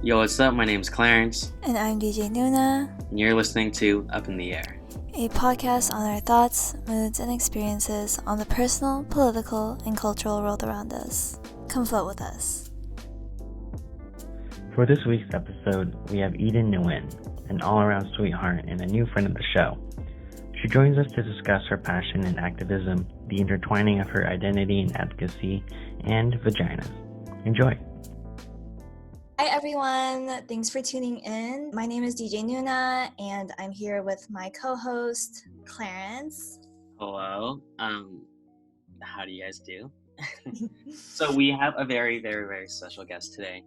Yo, what's up? My name's Clarence, And I'm DJ Nuna, and you're listening to Up in the Air. a podcast on our thoughts, moods, and experiences on the personal, political, and cultural world around us. Come float with us. For this week's episode, we have Eden Nguyen, an all-around sweetheart and a new friend of the show. She joins us to discuss her passion in activism, the intertwining of her identity and advocacy, and vaginas. Enjoy! Hi everyone, thanks for tuning in. My name is DJ Nuna, and I'm here with my co-host, Clarence. Hello. How do you guys do? So we have a very, very, very special guest today.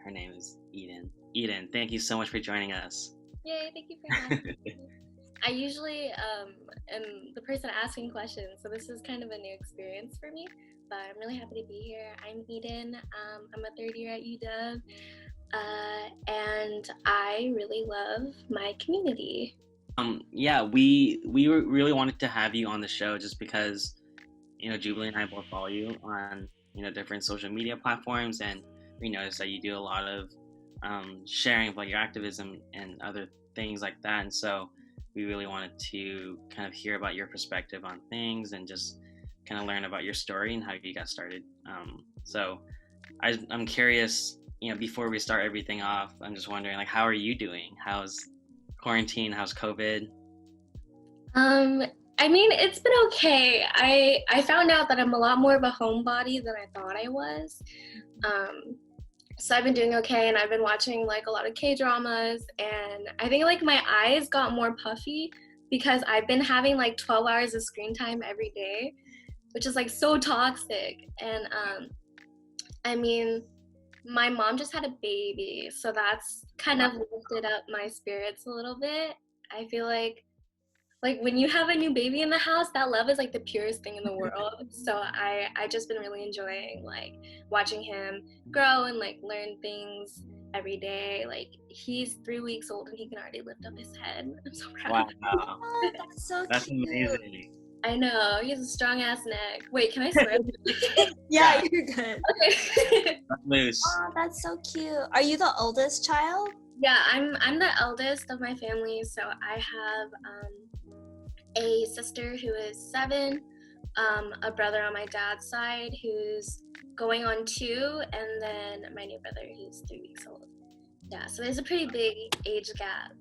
Her name is Eden. Eden, thank you so much for joining us. Yay, thank you for having me. I usually am the person asking questions, so this is kind of a new experience for me, but I'm really happy to be here. I'm Eden. I'm a third year at UW, and I really love my community. We really wanted to have you on the show just because, Jubilee and I both follow you on, different social media platforms, and we noticed that you do a lot of sharing about your activism and other things like that, and so we really wanted to kind of hear about your perspective on things and just kind of learn about your story and how you got started. So I'm curious, before we start everything off, I'm just wondering, how are you doing? How's quarantine? How's COVID? It's been okay. I found out that I'm a lot more of a homebody than I thought I was. So I've been doing okay, and I've been watching a lot of K-dramas, and I think my eyes got more puffy because I've been having 12 hours of screen time every day, which is so toxic. And my mom just had a baby, so that's kind of lifted up my spirits a little bit. I feel like when you have a new baby in the house, that love is the purest thing in the world. So I just been really enjoying watching him grow and learn things every day. He's 3 weeks old and he can already lift up his head. I'm so proud. Wow. Oh, that's so That's cute. amazing. I know, he has a strong ass neck. Wait, can I swear? Yeah, you're good. Okay. Loose. Oh, that's so cute. Are you the oldest child? Yeah, I'm the eldest of my family, so I have a sister who is 7, a brother on my dad's side who's going on 2, and then my new brother who's 3 weeks old. Yeah, so there's a pretty big age gap.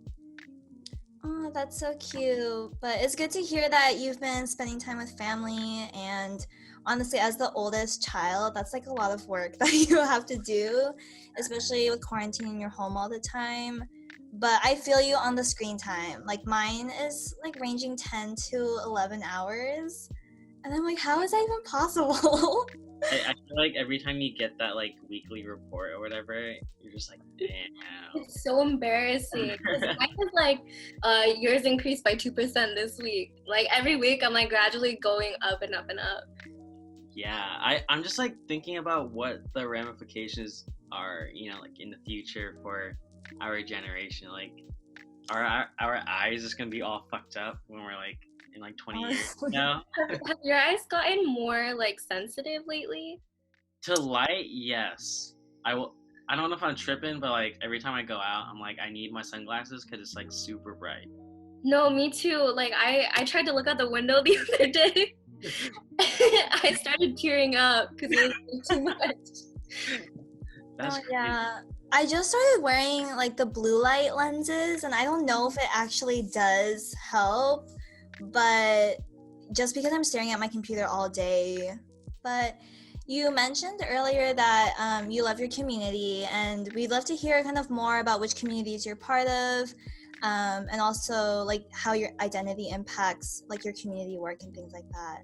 Oh, that's so cute. But it's good to hear that you've been spending time with family, and honestly, as the oldest child, that's a lot of work that you have to do, especially with quarantining your home all the time. But I feel you on the screen time. Mine is ranging 10 to 11 hours. And I'm how is that even possible? I feel every time you get that weekly report or whatever, you're just damn. It's so embarrassing. Mine is yours increased by 2% this week. Every week I'm gradually going up and up and up. Yeah, I'm just thinking about what the ramifications are, in the future for our generation. Our eyes is gonna be all fucked up when we're in 20 years now. Have your eyes gotten more sensitive lately? To light, yes. I don't know if I'm tripping, but every time I go out, I'm I need my sunglasses because it's super bright. No, me too. I tried to look out the window the other day. I started tearing up because it was too much. That's yeah. I just started wearing the blue light lenses, and I don't know if it actually does help, but just because I'm staring at my computer all day. But you mentioned earlier that you love your community, and we'd love to hear kind of more about which communities you're part of, and also how your identity impacts your community work and things like that.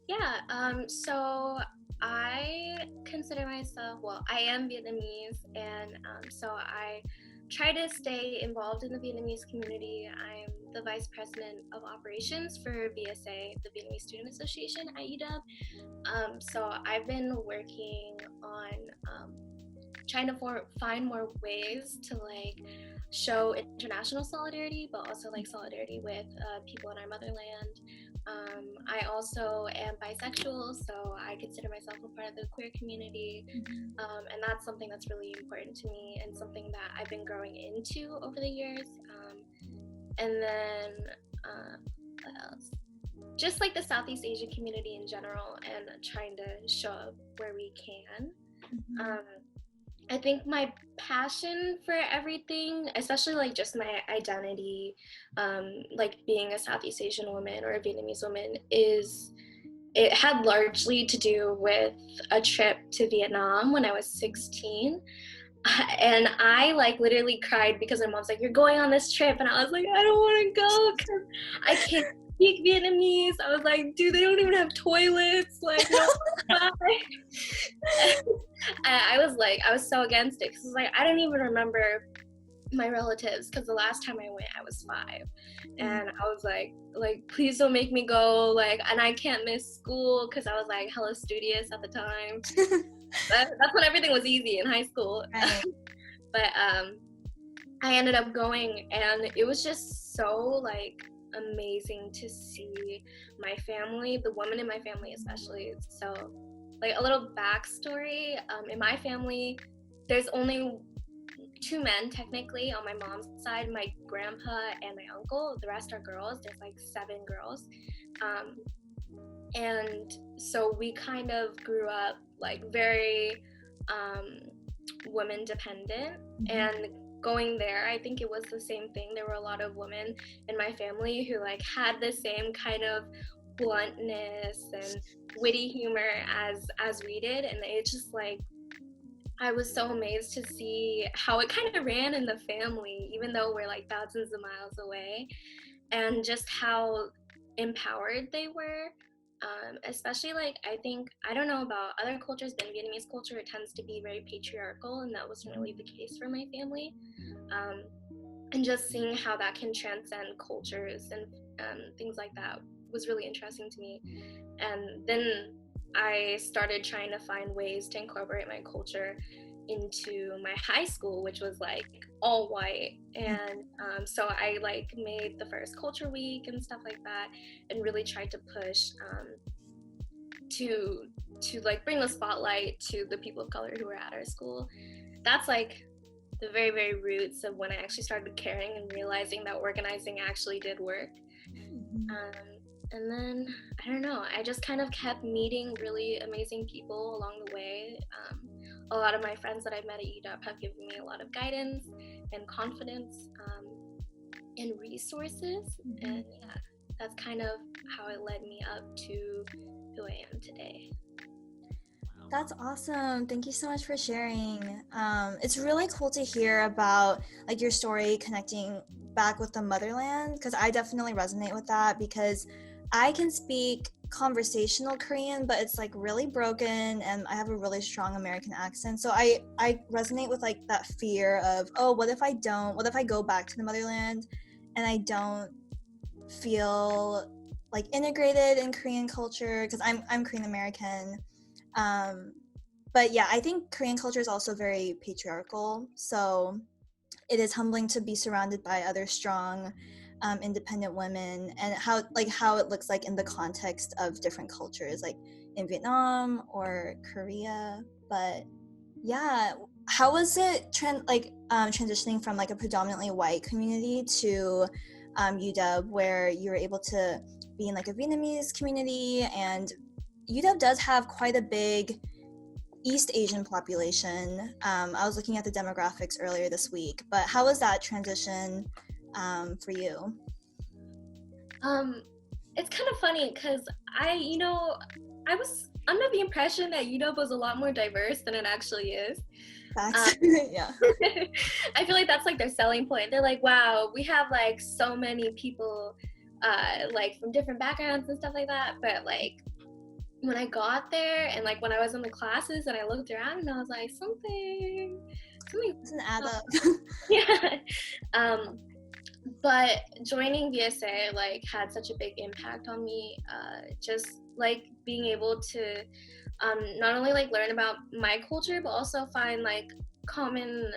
Yeah, so I consider myself, I am Vietnamese, and so I try to stay involved in the Vietnamese community. I'm the Vice President of Operations for VSA, the Vietnamese Student Association at UW. So I've been working on trying to find more ways to show international solidarity, but also solidarity with people in our motherland. I also am bisexual, so I consider myself a part of the queer community, and that's something that's really important to me and something that I've been growing into over the years. And then what else? Just like the Southeast Asian community in general, and trying to show up where we can. I think my passion for everything, especially like just my identity, like being a Southeast Asian woman or a Vietnamese woman, it had largely to do with a trip to Vietnam when I was 16. And I like literally cried because my mom's like, "You're going on this trip," and I was like, "I don't want to go because I can't speak Vietnamese." I was like, "Dude, they don't even have toilets, like no." I was so against it because like I didn't even remember my relatives because the last time I went I was 5, and I was like please don't make me go, like, and I can't miss school because I was like hella studious at the time. That's when everything was easy in high school. Right. But I ended up going, and it was just so like amazing to see my family, the women in my family especially. So like a little backstory, in my family there's only 2 men technically on my mom's side, my grandpa and my uncle. The rest are girls. There's like 7 girls. And so we kind of grew up like very women dependent, and going there, I think it was the same thing. There were a lot of women in my family who like had the same kind of bluntness and witty humor as we did, and it's just like I was so amazed to see how it kind of ran in the family, even though we're like thousands of miles away, and just how empowered they were. Especially like I don't know about other cultures, but in Vietnamese culture it tends to be very patriarchal, and that wasn't really the case for my family. And just seeing how that can transcend cultures and things like that was really interesting to me. And then I started trying to find ways to incorporate my culture into my high school, which was like all white, and so I like made the first culture week and stuff like that, and really tried to push to like bring the spotlight to the people of color who were at our school. That's like the very, very roots of when I actually started caring and realizing that organizing actually did work. And then I don't know, I just kind of kept meeting really amazing people along the way. A lot of my friends that I've met at UW have given me a lot of guidance and confidence and resources. And yeah, that's kind of how it led me up to who I am today. That's awesome. Thank you so much for sharing. It's really cool to hear about like your story connecting back with the motherland, because I definitely resonate with that, because I can speak conversational Korean, but it's like really broken, and I have a really strong American accent. So I resonate with like that fear of, oh, what if I go back to the motherland and I don't feel like integrated in Korean culture, because I'm Korean American. But yeah, I think Korean culture is also very patriarchal. So it is humbling to be surrounded by other strong independent women, and how it looks like in the context of different cultures, like in Vietnam or Korea. But yeah, how was it transitioning from like a predominantly white community to UW, where you were able to be in like a Vietnamese community? And UW does have quite a big East Asian population. I was looking at the demographics earlier this week, but how was that transition for you? It's kind of funny because I was under the impression that UW was a lot more diverse than it actually is. Facts. Yeah. I feel like that's like their selling point. They're like, wow, we have like so many people like from different backgrounds and stuff like that. But like when I got there and like when I was in the classes and I looked around and I was like, something Doesn't add up. Yeah. But joining VSA like had such a big impact on me, just like being able to not only like learn about my culture but also find like common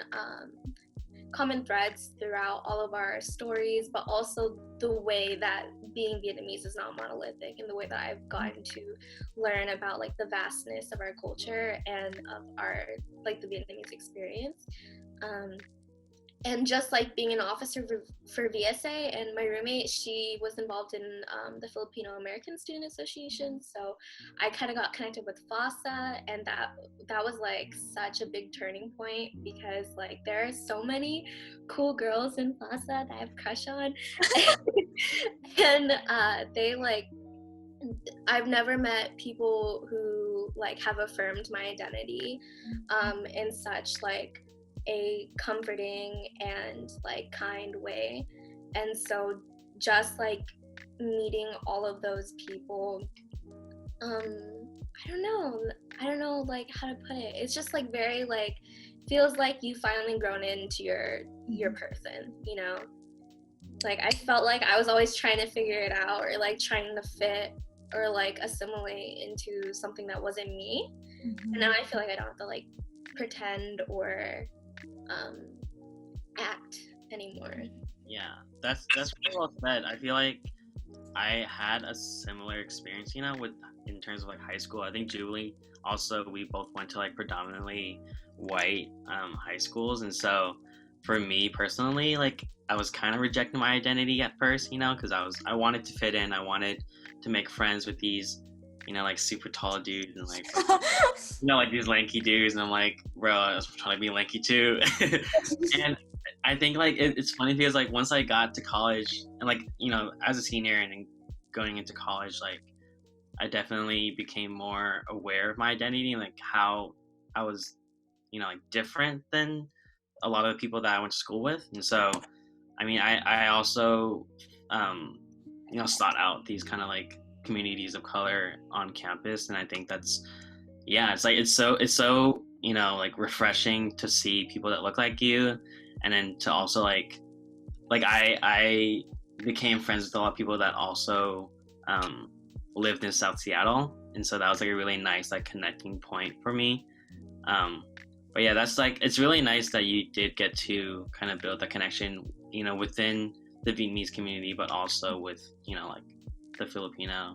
common threads throughout all of our stories, but also the way that being Vietnamese is not monolithic, and the way that I've gotten to learn about like the vastness of our culture and of our like the Vietnamese experience. And just like being an officer for VSA, and my roommate, she was involved in the Filipino American Student Association, so I kind of got connected with FASA, and that was like such a big turning point, because like there are so many cool girls in FASA that I have a crush on. And they like, I've never met people who like have affirmed my identity in such like a comforting and like kind way. And so just like meeting all of those people, I don't know like how to put it. It's just like very like, feels like you finally grown into your person, you know? Like I felt like I was always trying to figure it out, or like trying to fit or like assimilate into something that wasn't me. And now I feel like I don't have to like pretend or act anymore. Yeah, that's really well said. I feel like I had a similar experience, you know, with in terms of like high school. I think Jubilee also, we both went to like predominantly white high schools, and so for me personally, like I was kind of rejecting my identity at first, you know, because I wanted to fit in. I wanted to make friends with these, you know, like super tall dudes and like you know, like these lanky dudes, and I'm like, bro, I was trying to be lanky too. And I think like it's funny because like once I got to college, and like, you know, as a senior and then going into college, like I definitely became more aware of my identity and like how I was, you know, like different than a lot of the people that I went to school with. And so I mean, I also you know, sought out these kind of like communities of color on campus, and I think that's, yeah, it's like it's so you know, like refreshing to see people that look like you, and then to also like I became friends with a lot of people that also lived in South Seattle, and so that was like a really nice like connecting point for me. But yeah, that's like, it's really nice that you did get to kind of build the connection, you know, within the Vietnamese community, but also with, you know, like the Filipino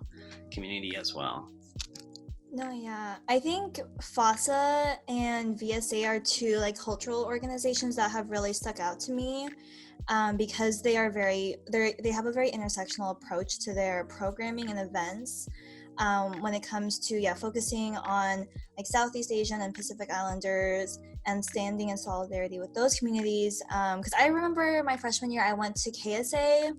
community as well. No, yeah. I think FASA and VSA are two like cultural organizations that have really stuck out to me, because they have a very intersectional approach to their programming and events. When it comes to focusing on like Southeast Asian and Pacific Islanders and standing in solidarity with those communities. Because I remember my freshman year, I went to KSA,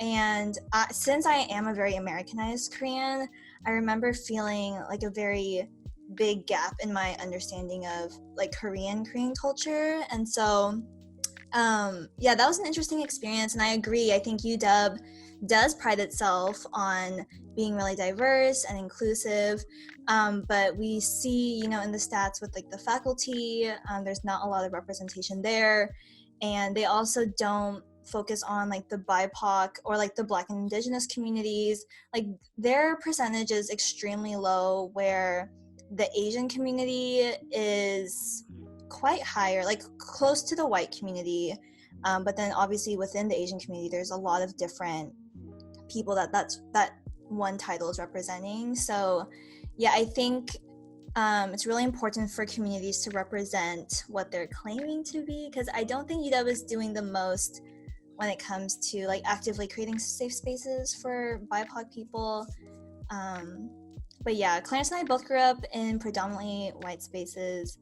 and since I am a very Americanized Korean, I remember feeling like a very big gap in my understanding of like Korean culture. And so that was an interesting experience, and I agree. I think UW does pride itself on being really diverse and inclusive, but we see, you know, in the stats with like the faculty, there's not a lot of representation there, and they also don't focus on like the BIPOC or like the Black and Indigenous communities. Like their percentage is extremely low, where the Asian community is quite higher, like close to the white community, but then obviously within the Asian community there's a lot of different people that one title is representing. So yeah, I think it's really important for communities to represent what they're claiming to be, because I don't think UW is doing the most when it comes to like actively creating safe spaces for BIPOC people. But yeah, Clarence and I both grew up in predominantly white spaces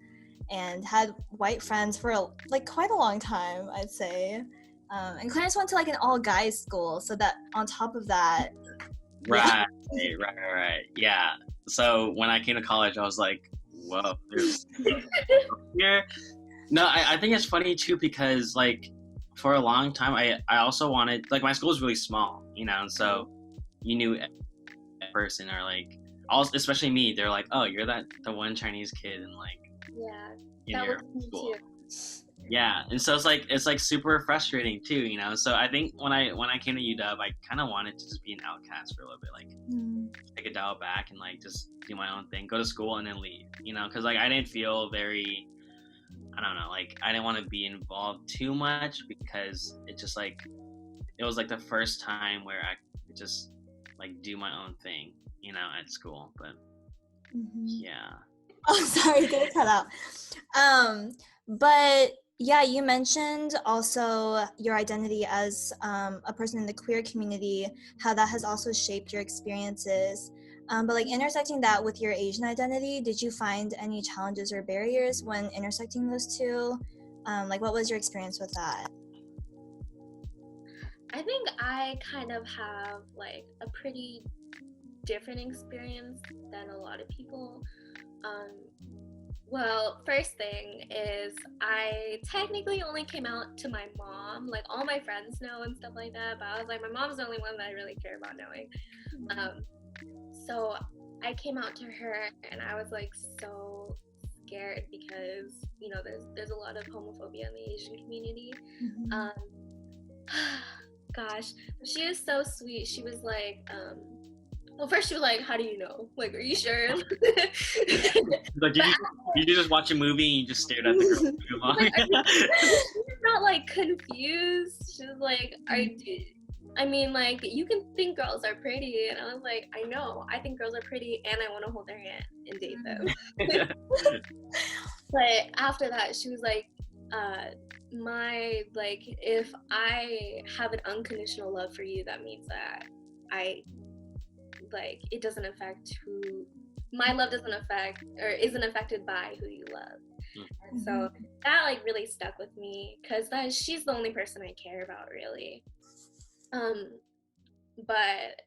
and had white friends for like quite a long time, I'd say. And Clarence went to like an all-guys school, so that on top of that. Right. Yeah. So when I came to college, I was like, whoa, there's here. No, I think it's funny too, because like for a long time, I also wanted, like my school was really small, you know, and so you knew a person, or like, especially me, they're like, oh, you're the one Chinese kid, and like, that was me school. too. Yeah, and so it's like super frustrating too, you know. So I think when I came to UW, I kind of wanted to just be an outcast for a little bit, like take a dial back and like just do my own thing, go to school and then leave, you know, because like I didn't feel very I don't know, like I didn't want to be involved too much because it just like it was like the first time where I could just like do my own thing, you know, at school. But yeah. Oh, sorry, did it cut out? But yeah, you mentioned also your identity as a person in the queer community, how that has also shaped your experiences. But like intersecting that with your Asian identity, did you find any challenges or barriers when intersecting those two? Like, what was your experience with that? I think I kind of have like a pretty different experience than a lot of people. Well, first thing is I technically only came out to my mom. Like all my friends know and stuff like that, but I was like, my mom's the only one that I really care about knowing. So I came out to her and I was like so scared because, you know, there's a lot of homophobia in the Asian community. Gosh, she is so sweet. She was like, well, first she was like, how do you know? Like, are you sure? Like, did you just watch a movie and you just stared at the girl too long? Like, she's not like confused. She was like, I mean, like, you can think girls are pretty. And I was like, I know, I think girls are pretty and I want to hold their hand and date them. But after that, she was like, if I have an unconditional love for you, that means that it doesn't affect my love doesn't affect or isn't affected by who you love. And so that like really stuck with me because she's the only person I care about really. But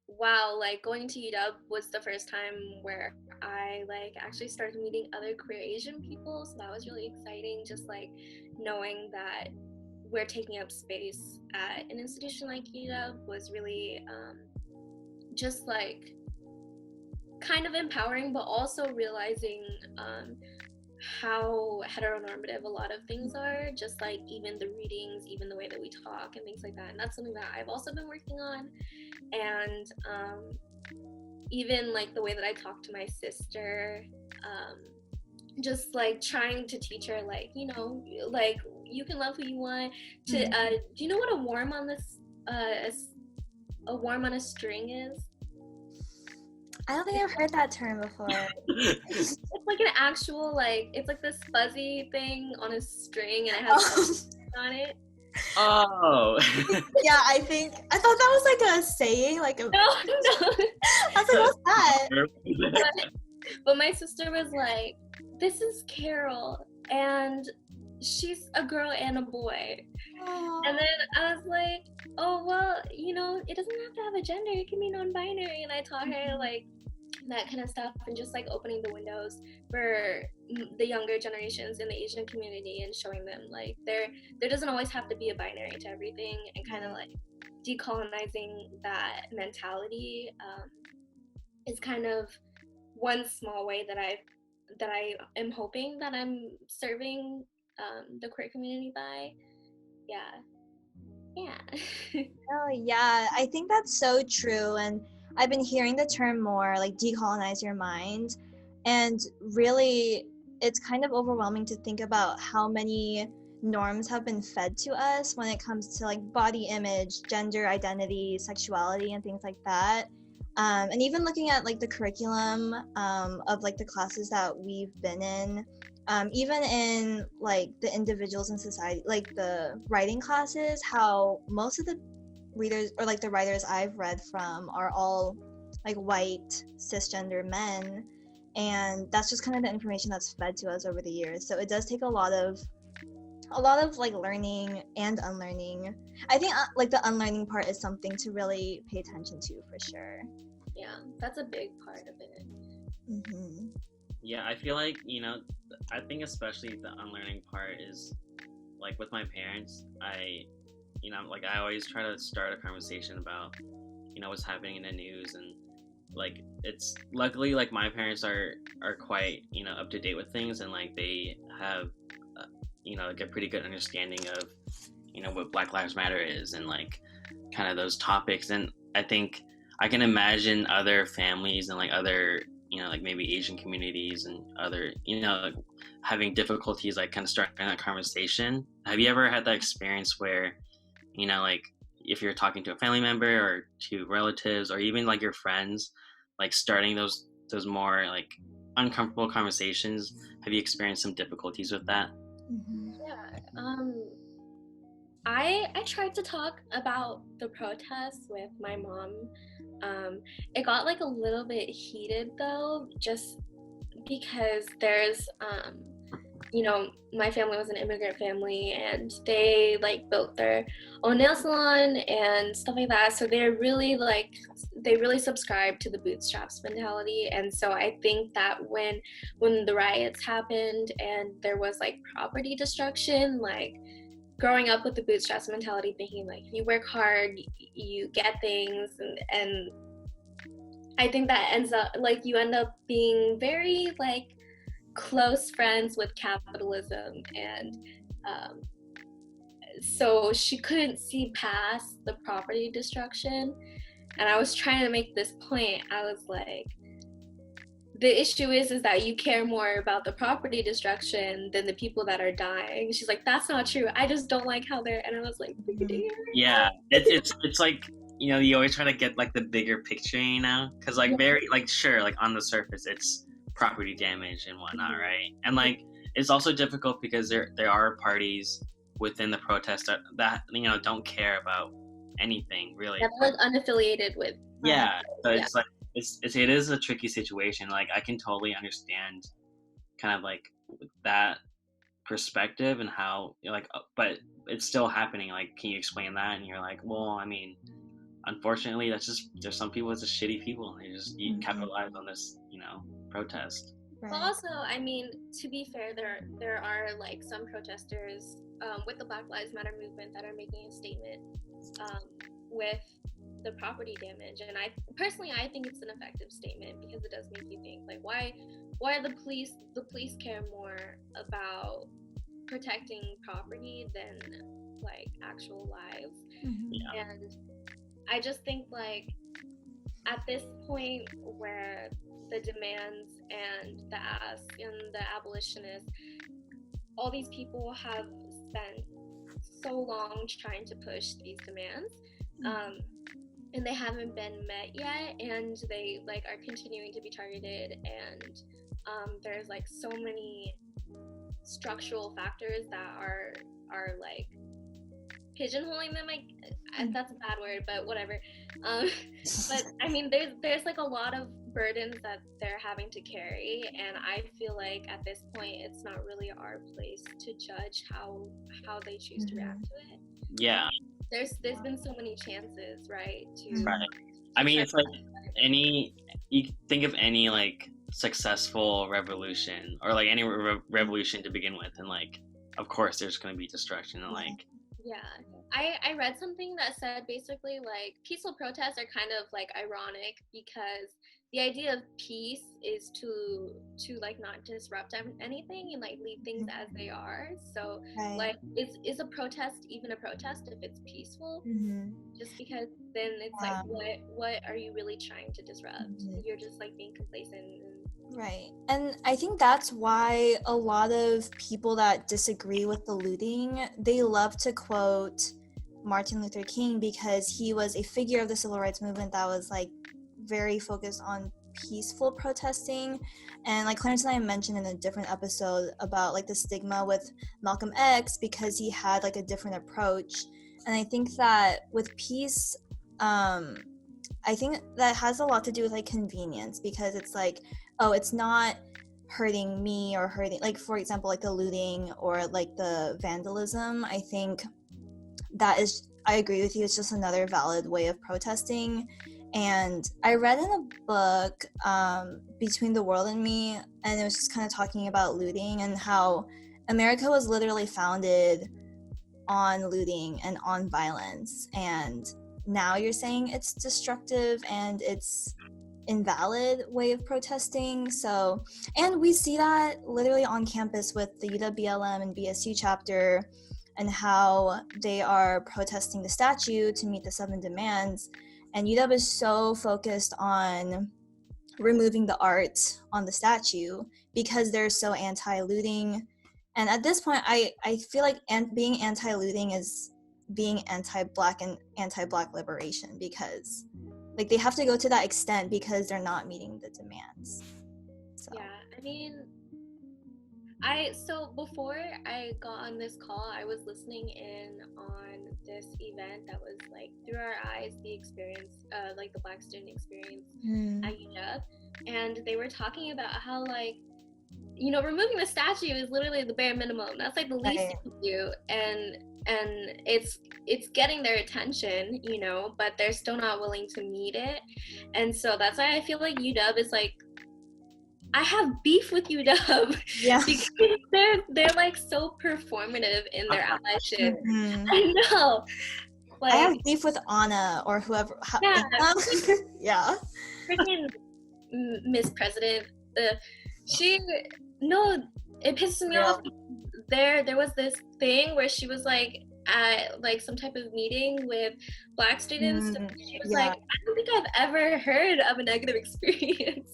wow, like going to UW was the first time where I like actually started meeting other queer Asian people, so that was really exciting, just like knowing that we're taking up space at an institution like UW was really just like kind of empowering, but also realizing how heteronormative a lot of things are, just like even the readings, even the way that we talk and things like that. And that's something that I've also been working on. And even like the way that I talk to my sister, just like trying to teach her, like, you know, like you can love who you want. Do you know what a worm on a string is? I don't think I've heard that term before. It's like an actual, like, it's like this fuzzy thing on a string and it has on it. Oh. Yeah, I thought that was like a saying, like a... No. I was like, what's that? But my sister was like, this is Carol, and she's a girl and a boy. Aww. And then I was like, oh, well, you know, it doesn't have to have a gender, it can be non-binary. And I taught her like that kind of stuff and just like opening the windows for the younger generations in the Asian community and showing them like there doesn't always have to be a binary to everything, and kind of like decolonizing that mentality is kind of one small way that I am hoping that I'm serving the queer community by. Yeah. Oh yeah, I think that's so true, and I've been hearing the term more, like decolonize your mind, and really it's kind of overwhelming to think about how many norms have been fed to us when it comes to like body image, gender identity, sexuality, and things like that. And even looking at like the curriculum of like the classes that we've been in, even in like the individuals in society, like the writing classes, how most of the readers or like the writers I've read from are all like white cisgender men, and that's just kind of the information that's fed to us over the years. So it does take a lot of like learning and unlearning. I think like the unlearning part is something to really pay attention to for sure. Yeah, that's a big part of it. Mm-hmm. Yeah, I feel like, you know, I think especially the unlearning part is like with my parents, I always try to start a conversation about, you know, what's happening in the news, and like it's luckily like my parents are quite, you know, up to date with things, and like they have you know, like a pretty good understanding of, you know, what Black Lives Matter is and like kind of those topics. And I think I can imagine other families and like other, like maybe Asian communities and other, like having difficulties like kind of starting that conversation. Have you ever had that experience where, like if you're talking to a family member or to relatives or even like your friends, like starting those more like uncomfortable conversations? Have you experienced some difficulties with that? Yeah. I tried to talk about the protests with my mom. It got like a little bit heated though, just because there's my family was an immigrant family, and they like built their own nail salon and stuff like that. So they really subscribe to the bootstraps mentality. And so I think that when the riots happened and there was like property destruction, like growing up with the bootstraps mentality, thinking like if you work hard, you get things, and I think that ends up like you end up being very like close friends with capitalism, and so she couldn't see past the property destruction. And I was trying to make this point. I was like, the issue is that you care more about the property destruction than the people that are dying. She's like, that's not true. I just don't like how they're, and I was like, yeah, it's like, you always try to get like the bigger picture, because like very like sure, like on the surface it's property damage and whatnot, right? And like it's also difficult because there are parties within the protest that don't care about anything really. Yeah, like unaffiliated with. Yeah, so it's like it is a tricky situation. Like I can totally understand kind of like that perspective and how like, but it's still happening. Like, can you explain that? And you're like, well, I mean, unfortunately, that's just, there's some people that's just shitty people. And they just capitalize on this, protest. Right. But also, I mean, to be fair, there are like some protesters with the Black Lives Matter movement that are making a statement with the property damage, and I think it's an effective statement because it does make you think like, why are the police care more about protecting property than like actual lives. Yeah. And I just think like at this point where the demands and the ask and the abolitionists, all these people have spent so long trying to push these demands, and they haven't been met yet, and they like are continuing to be targeted, and there's like so many structural factors that are like pigeonholing them, like that's a bad word, but whatever. But I mean, there's like a lot of burdens that they're having to carry, and I feel like at this point it's not really our place to judge how they choose to react to it. Yeah, there's been so many chances, right? Right. I mean, it's like you think of any like successful revolution or like any revolution to begin with, and like of course there's going to be destruction and like. Yeah, I read something that said basically like peaceful protests are kind of like ironic because the idea of peace is to like not disrupt anything and like leave things as they are. So like is a protest even a protest if it's peaceful? Just because then it's like what are you really trying to disrupt? You're just like being complacent. Right. And I think that's why a lot of people that disagree with the looting, they love to quote Martin Luther King because he was a figure of the civil rights movement that was like very focused on peaceful protesting. And like Clarence and I mentioned in a different episode about like the stigma with Malcolm X because he had like a different approach. And I think that with peace, I think that has a lot to do with like convenience because it's like, oh, it's not hurting me or hurting, like for example, like the looting or like the vandalism. I think that is, I agree with you, it's just another valid way of protesting. And I read in a book, Between the World and Me, and it was just kind of talking about looting and how America was literally founded on looting and on violence. And now you're saying it's destructive and it's invalid way of protesting. So, and we see that literally on campus with the UW-BLM and BSU chapter and how they are protesting the statue to meet the 7 demands. And UW is so focused on removing the art on the statue because they're so anti-looting. And at this point, I feel like being anti-looting is being anti-Black and anti-Black liberation, because like they have to go to that extent because they're not meeting the demands. So. Yeah, I mean, so before I got on this call, I was listening in on this event that was like Through Our Eyes, the experience, like the Black student experience at UW, and they were talking about how, like, you know, removing the statue is literally the bare minimum. That's like the least you can do, and it's getting their attention, you know, but they're still not willing to meet it. And so that's why I feel like UW is like, I have beef with UW. Yeah. Because they're like so performative in their allyship. I know. Like, I have beef with Anna or whoever. Yeah. Yeah. Freaking Miss President. It pisses me off. There was this thing where she was like at like some type of meeting with Black students, and she was like, I don't think I've ever heard of a negative experience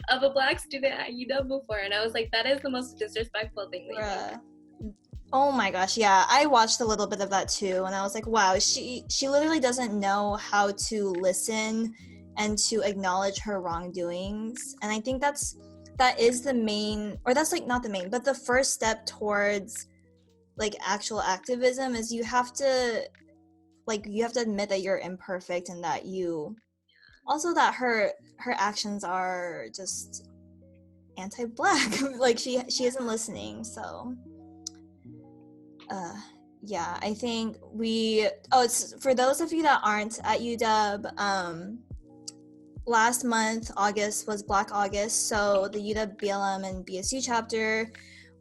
of a Black student at UW before. And I was like, that is the most disrespectful thing that you do. Oh my gosh, yeah, I watched a little bit of that too, and I was like, wow, she literally doesn't know how to listen and to acknowledge her wrongdoings. And I think that is the main, or that's like not the main, but the first step towards like actual activism is you have to admit that you're imperfect, and that that her actions are just anti-Black. Like she isn't listening. So yeah, I think it's for those of you that aren't at UW, last month, August, was Black August, so the UW BLM and BSU chapter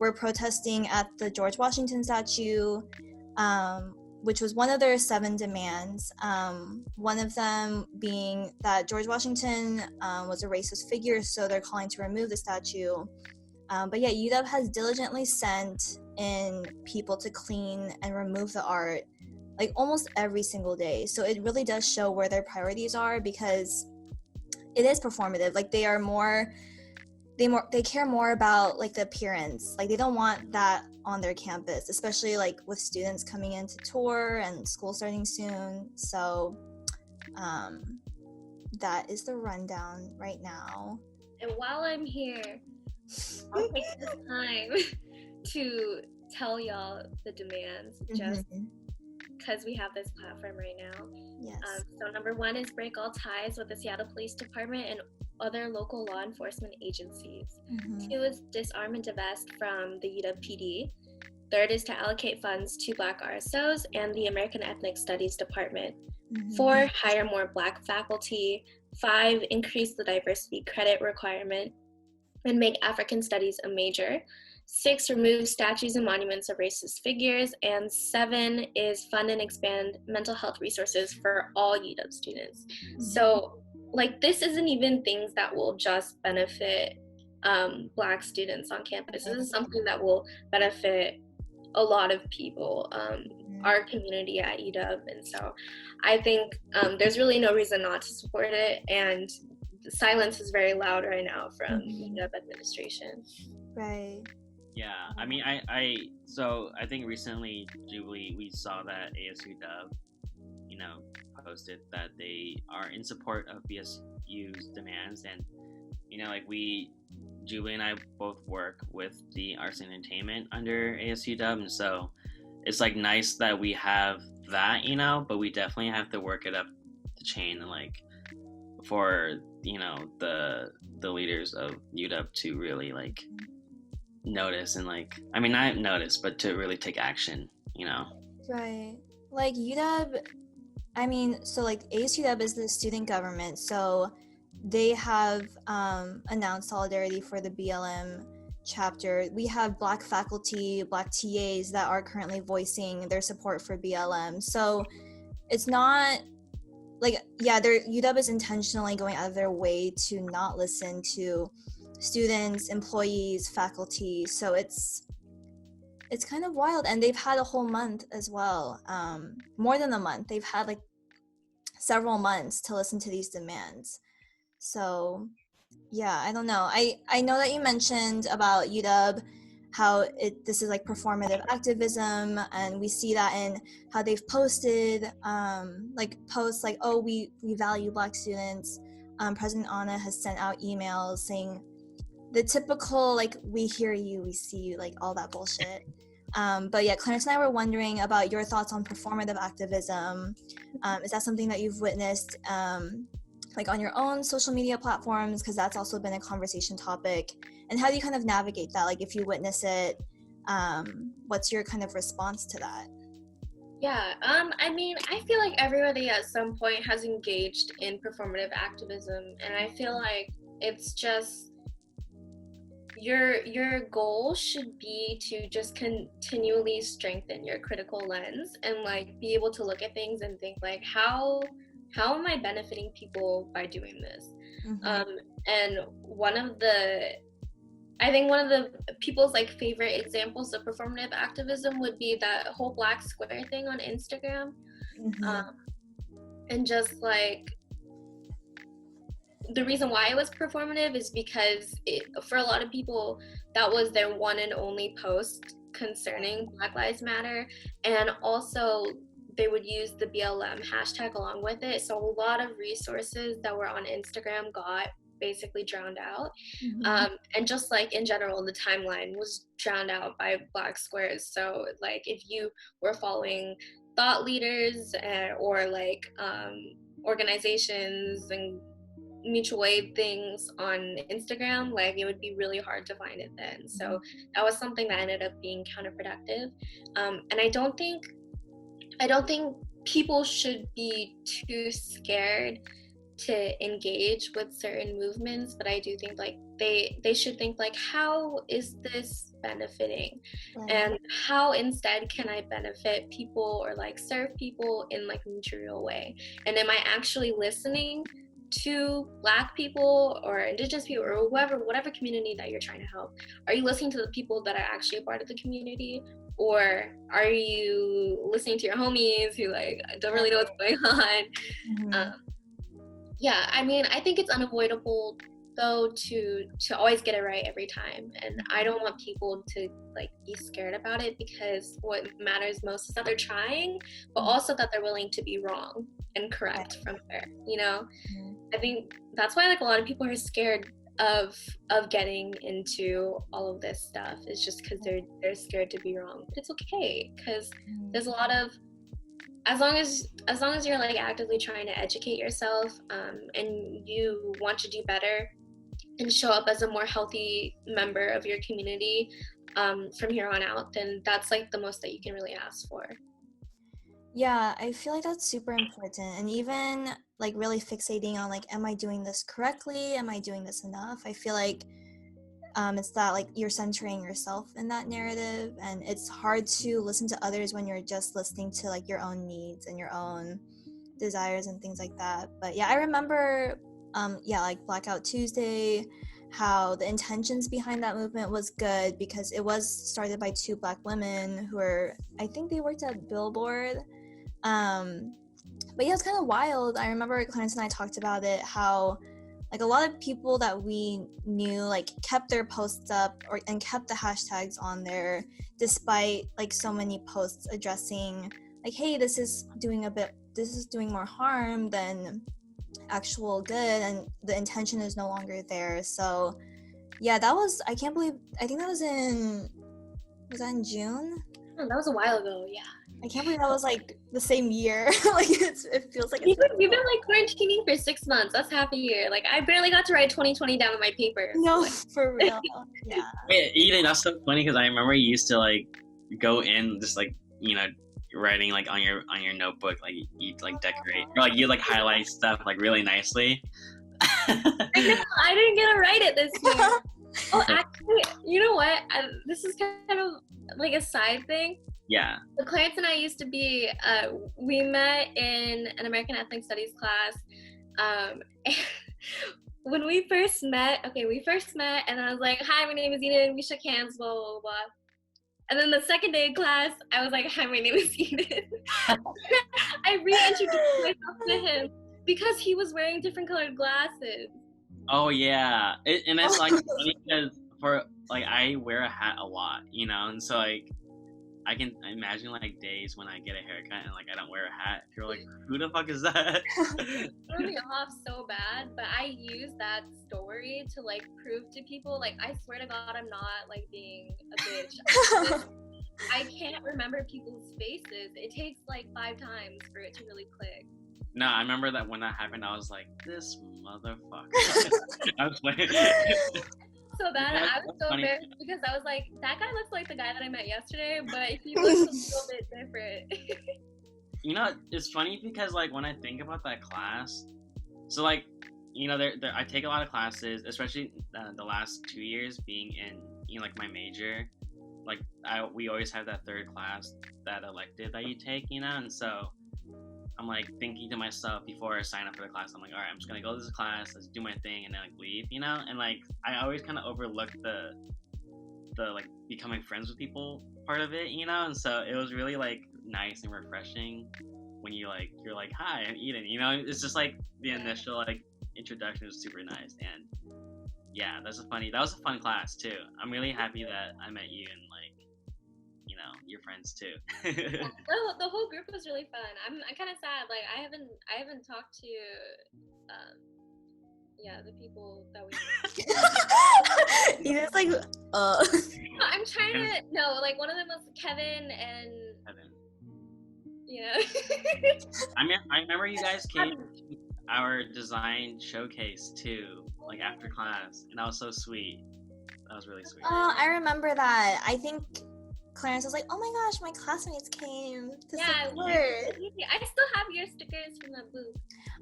were protesting at the George Washington statue, which was one of their 7 demands. One of them being that George Washington was a racist figure, so they're calling to remove the statue. But yeah, UW has diligently sent in people to clean and remove the art, like almost every single day. So it really does show where their priorities are, because it is performative. Like they care more about like the appearance. Like they don't want that on their campus, especially like with students coming in to tour and school starting soon. So that is the rundown right now. And while I'm here, I'll take this time to tell y'all the demands, just because we have this platform right now. Yes. So number 1 is break all ties with the Seattle Police Department and other local law enforcement agencies. 2 is disarm and divest from the UW PD. 3rd is to allocate funds to Black RSOs and the American Ethnic Studies Department. 4, hire more Black faculty. 5, increase the diversity credit requirement and make African studies a major. 6, remove statues and monuments of racist figures. And 7 is fund and expand mental health resources for all UW students. So, like, this isn't even things that will just benefit Black students on campus. This is something that will benefit a lot of people, our community at UW. And so I think there's really no reason not to support it. And silence is very loud right now from UW administration. Right. Yeah, I mean, I think recently, Jubilee, we saw that ASU Dub, posted that they are in support of BSU's demands, and like Jubilee and I both work with the arts and entertainment under ASU Dub, and so it's like nice that we have that, but we definitely have to work it up the chain, and like for the leaders of UW to really like notice, and like, I mean, not notice, but to really take action, Right. Like UW, I mean, so like ASUW is the student government, so they have announced solidarity for the BLM chapter. We have Black faculty, Black TAs that are currently voicing their support for BLM. So it's not like, yeah, UW is intentionally going out of their way to not listen to students, employees, faculty. So it's kind of wild, and they've had a whole month as well, more than a month. They've had like several months to listen to these demands. So Yeah, I don't know. I know that you mentioned about UW, how this is like performative activism, and we see that in how they've posted like posts like, oh, we value Black students. President Anna has sent out emails saying the typical like, we hear you, we see you, like all that bullshit. But yeah, Clarence and I were wondering about your thoughts on performative activism. Is that something that you've witnessed like on your own social media platforms? Because that's also been a conversation topic. And how do you kind of navigate that? Like if you witness it, what's your kind of response to that? Yeah, I mean, I feel like everybody at some point has engaged in performative activism, and I feel like it's just your goal should be to just continually strengthen your critical lens and like be able to look at things and think like, how am I benefiting people by doing this? And I think one of the people's like favorite examples of performative activism would be that whole Black Square thing on Instagram. And just like, the reason why it was performative is because for a lot of people, that was their one and only post concerning Black Lives Matter. And also they would use the BLM hashtag along with it. So a lot of resources that were on Instagram got basically drowned out. And just like in general, the timeline was drowned out by Black squares. So like if you were following thought leaders or like organizations and mutual aid things on Instagram, like it would be really hard to find it then. So that was something that ended up being counterproductive. And I don't think people should be too scared to engage with certain movements, but I do think like they should think like, how is this benefiting? And how instead can I benefit people or like serve people in like a material way? And am I actually listening to Black people or Indigenous people or whatever community that you're trying to help? Are you listening to the people that are actually a part of the community, or are you listening to your homies who like don't really know what's going on? Yeah, I mean, I think it's unavoidable though to always get it right every time, and I don't want people to like be scared about it, because what matters most is that they're trying, but also that they're willing to be wrong and correct from there, you know? I think that's why like a lot of people are scared of getting into all of this stuff, is just because they're scared to be wrong. But it's okay, because there's a lot of, as long as you're like actively trying to educate yourself, and you want to do better and show up as a more healthy member of your community from here on out, then that's like the most that you can really ask for. Yeah, I feel like that's super important. And even like really fixating on like, am I doing this correctly? Am I doing this enough? I feel like it's that like you're centering yourself in that narrative, and it's hard to listen to others when you're just listening to like your own needs and your own desires and things like that. But yeah, I remember like Blackout Tuesday, how the intentions behind that movement was good, because it was started by two Black women who were, I think they worked at Billboard. But yeah, it's kind of wild. I remember Clarence and I talked about it, how like a lot of people that we knew like kept their posts up and kept the hashtags on there, despite like so many posts addressing like, hey, this is doing more harm than actual good, and the intention is no longer there. So yeah, I think that was in June? Oh, that was a while ago. Yeah, I can't believe that was like the same year. Like it feels like we've been like quarantining for 6 months. That's half a year. Like I barely got to write 2020 down on my paper. No, like, for real. Yeah. Wait, Eden, that's so funny, because I remember you used to like go in just like, you know, writing like on your notebook, like you like decorate or like you like highlight stuff like really nicely. I know, I didn't get to write it this year. Oh, actually, you know what? This is kind of like a side thing. Yeah. So Clarence and I used to be, we met in an American Ethnic Studies class. When we first met, and I was like, hi, my name is Eden, we shook hands, blah, blah, blah. And then the second day of class, I was like, hi, my name is Eden. I reintroduced myself to him because he was wearing different colored glasses. Oh yeah, and it's like funny because for like I wear a hat a lot, and so like I can imagine like days when I get a haircut and like I don't wear a hat. You're like, who the fuck is that? Threw me off so bad, but I use that story to like prove to people, like, I swear to God, I'm not like being a bitch. I can't remember people's faces. It takes like 5 times for it to really click. No, I remember that when that happened, I was like, this motherfucker. I was like, So bad. That's I was so funny. embarrassed because I was like, that guy looks like the guy that I met yesterday, but he looks a little bit different. It's funny because like when I think about that class, so like, I take a lot of classes, especially the last 2 years being in, like my major. Like we always have that third class, that elective that you take, and so I'm like thinking to myself before I sign up for the class, I'm like, all right, I'm just gonna go to this class, let's do my thing, and then like leave, and like I always kind of overlook the like becoming friends with people part of it, and so it was really like nice and refreshing when you're like, hi, I'm Eden, it's just like the initial like introduction was super nice, and yeah, that was a fun class too. I'm really happy that I met you and like, your friends too. Yeah, the whole group was really fun. I'm kind of sad. Like I haven't talked to, the people that we. Eden's like, I'm trying to no, like one of them was Kevin and. Kevin. Yeah. I remember you guys came to our design showcase too, like after class, and that was so sweet. That was really sweet. Oh, I remember that. I think Clarence was like, oh my gosh, my classmates came to support. I still have your stickers from the booth.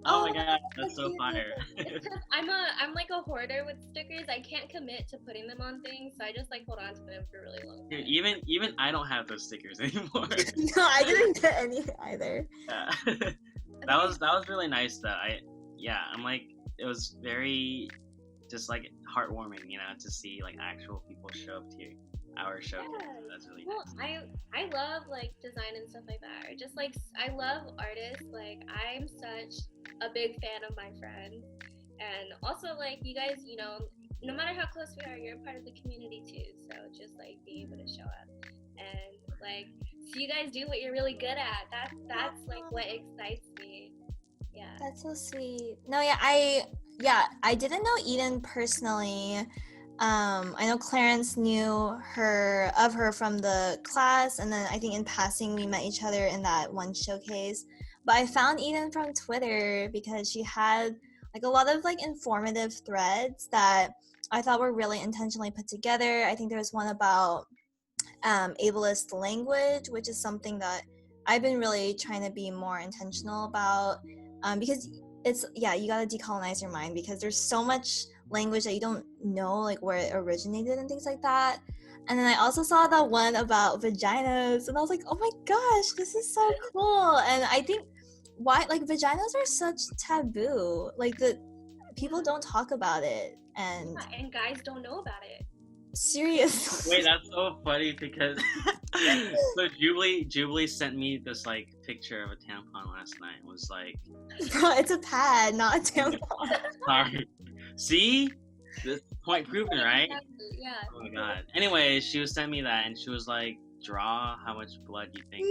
Oh my god, that's so fire. I'm like a hoarder with stickers. I can't commit to putting them on things, so I just like hold on to them for really long. Dude, even I don't have those stickers anymore. No, I didn't get any either. Yeah. that was really nice though. I'm like, it was very just like heartwarming, to see like actual people show up to our showcase. Yeah. That's really nice. I love like design and stuff like that. Or just like I love artists. Like I'm such a big fan of my friends, and also like you guys, no matter how close we are, you're a part of the community too. So just like being able to show up and like see you guys do what you're really good at. That's like what excites me. Yeah. That's so sweet. No, I didn't know Eden personally. I know Clarence knew her from the class, and then I think in passing we met each other in that one showcase. But I found Eden from Twitter because she had like a lot of like informative threads that I thought were really intentionally put together. I think there was one about ableist language, which is something that I've been really trying to be more intentional about, because you gotta decolonize your mind, because there's so much language that you don't know like where it originated and things like that. And then I also saw that one about vaginas, and I was like, oh my gosh, this is so cool. And I think why like vaginas are such taboo, like the people don't talk about it, and guys don't know about it. Seriously. Wait, that's so funny because so Jubilee sent me this like picture of a tampon last night. It was like, bro, it's a pad, not a tampon. Sorry. See? This point proven, right? Yeah. Oh my god. Anyway, she was sent me that and she was like, draw how much blood you think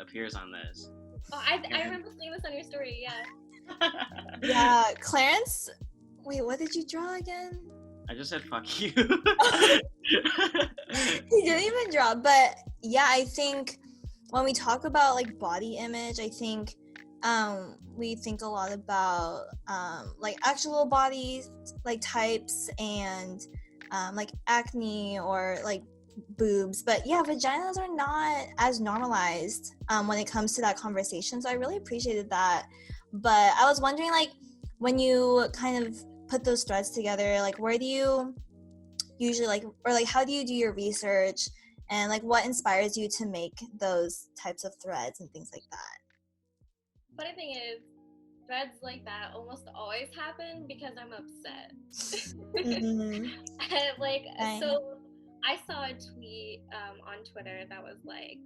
appears on this. Oh, I remember seeing this on your story, yeah. Yeah, Clarence, wait, what did you draw again? I just said fuck you. He didn't even draw, but yeah, I think when we talk about like body image, I think we think a lot about like actual body like types and like acne or like boobs, but yeah, vaginas are not as normalized when it comes to that conversation, so I really appreciated that. But I was wondering, like, when you kind of put those threads together, like where do you usually like, or like how do you do your research, and like what inspires you to make those types of threads and things like that? Funny thing is, threads like that almost always happen because I'm upset. Mm-hmm. And like, so I saw a tweet on Twitter that was like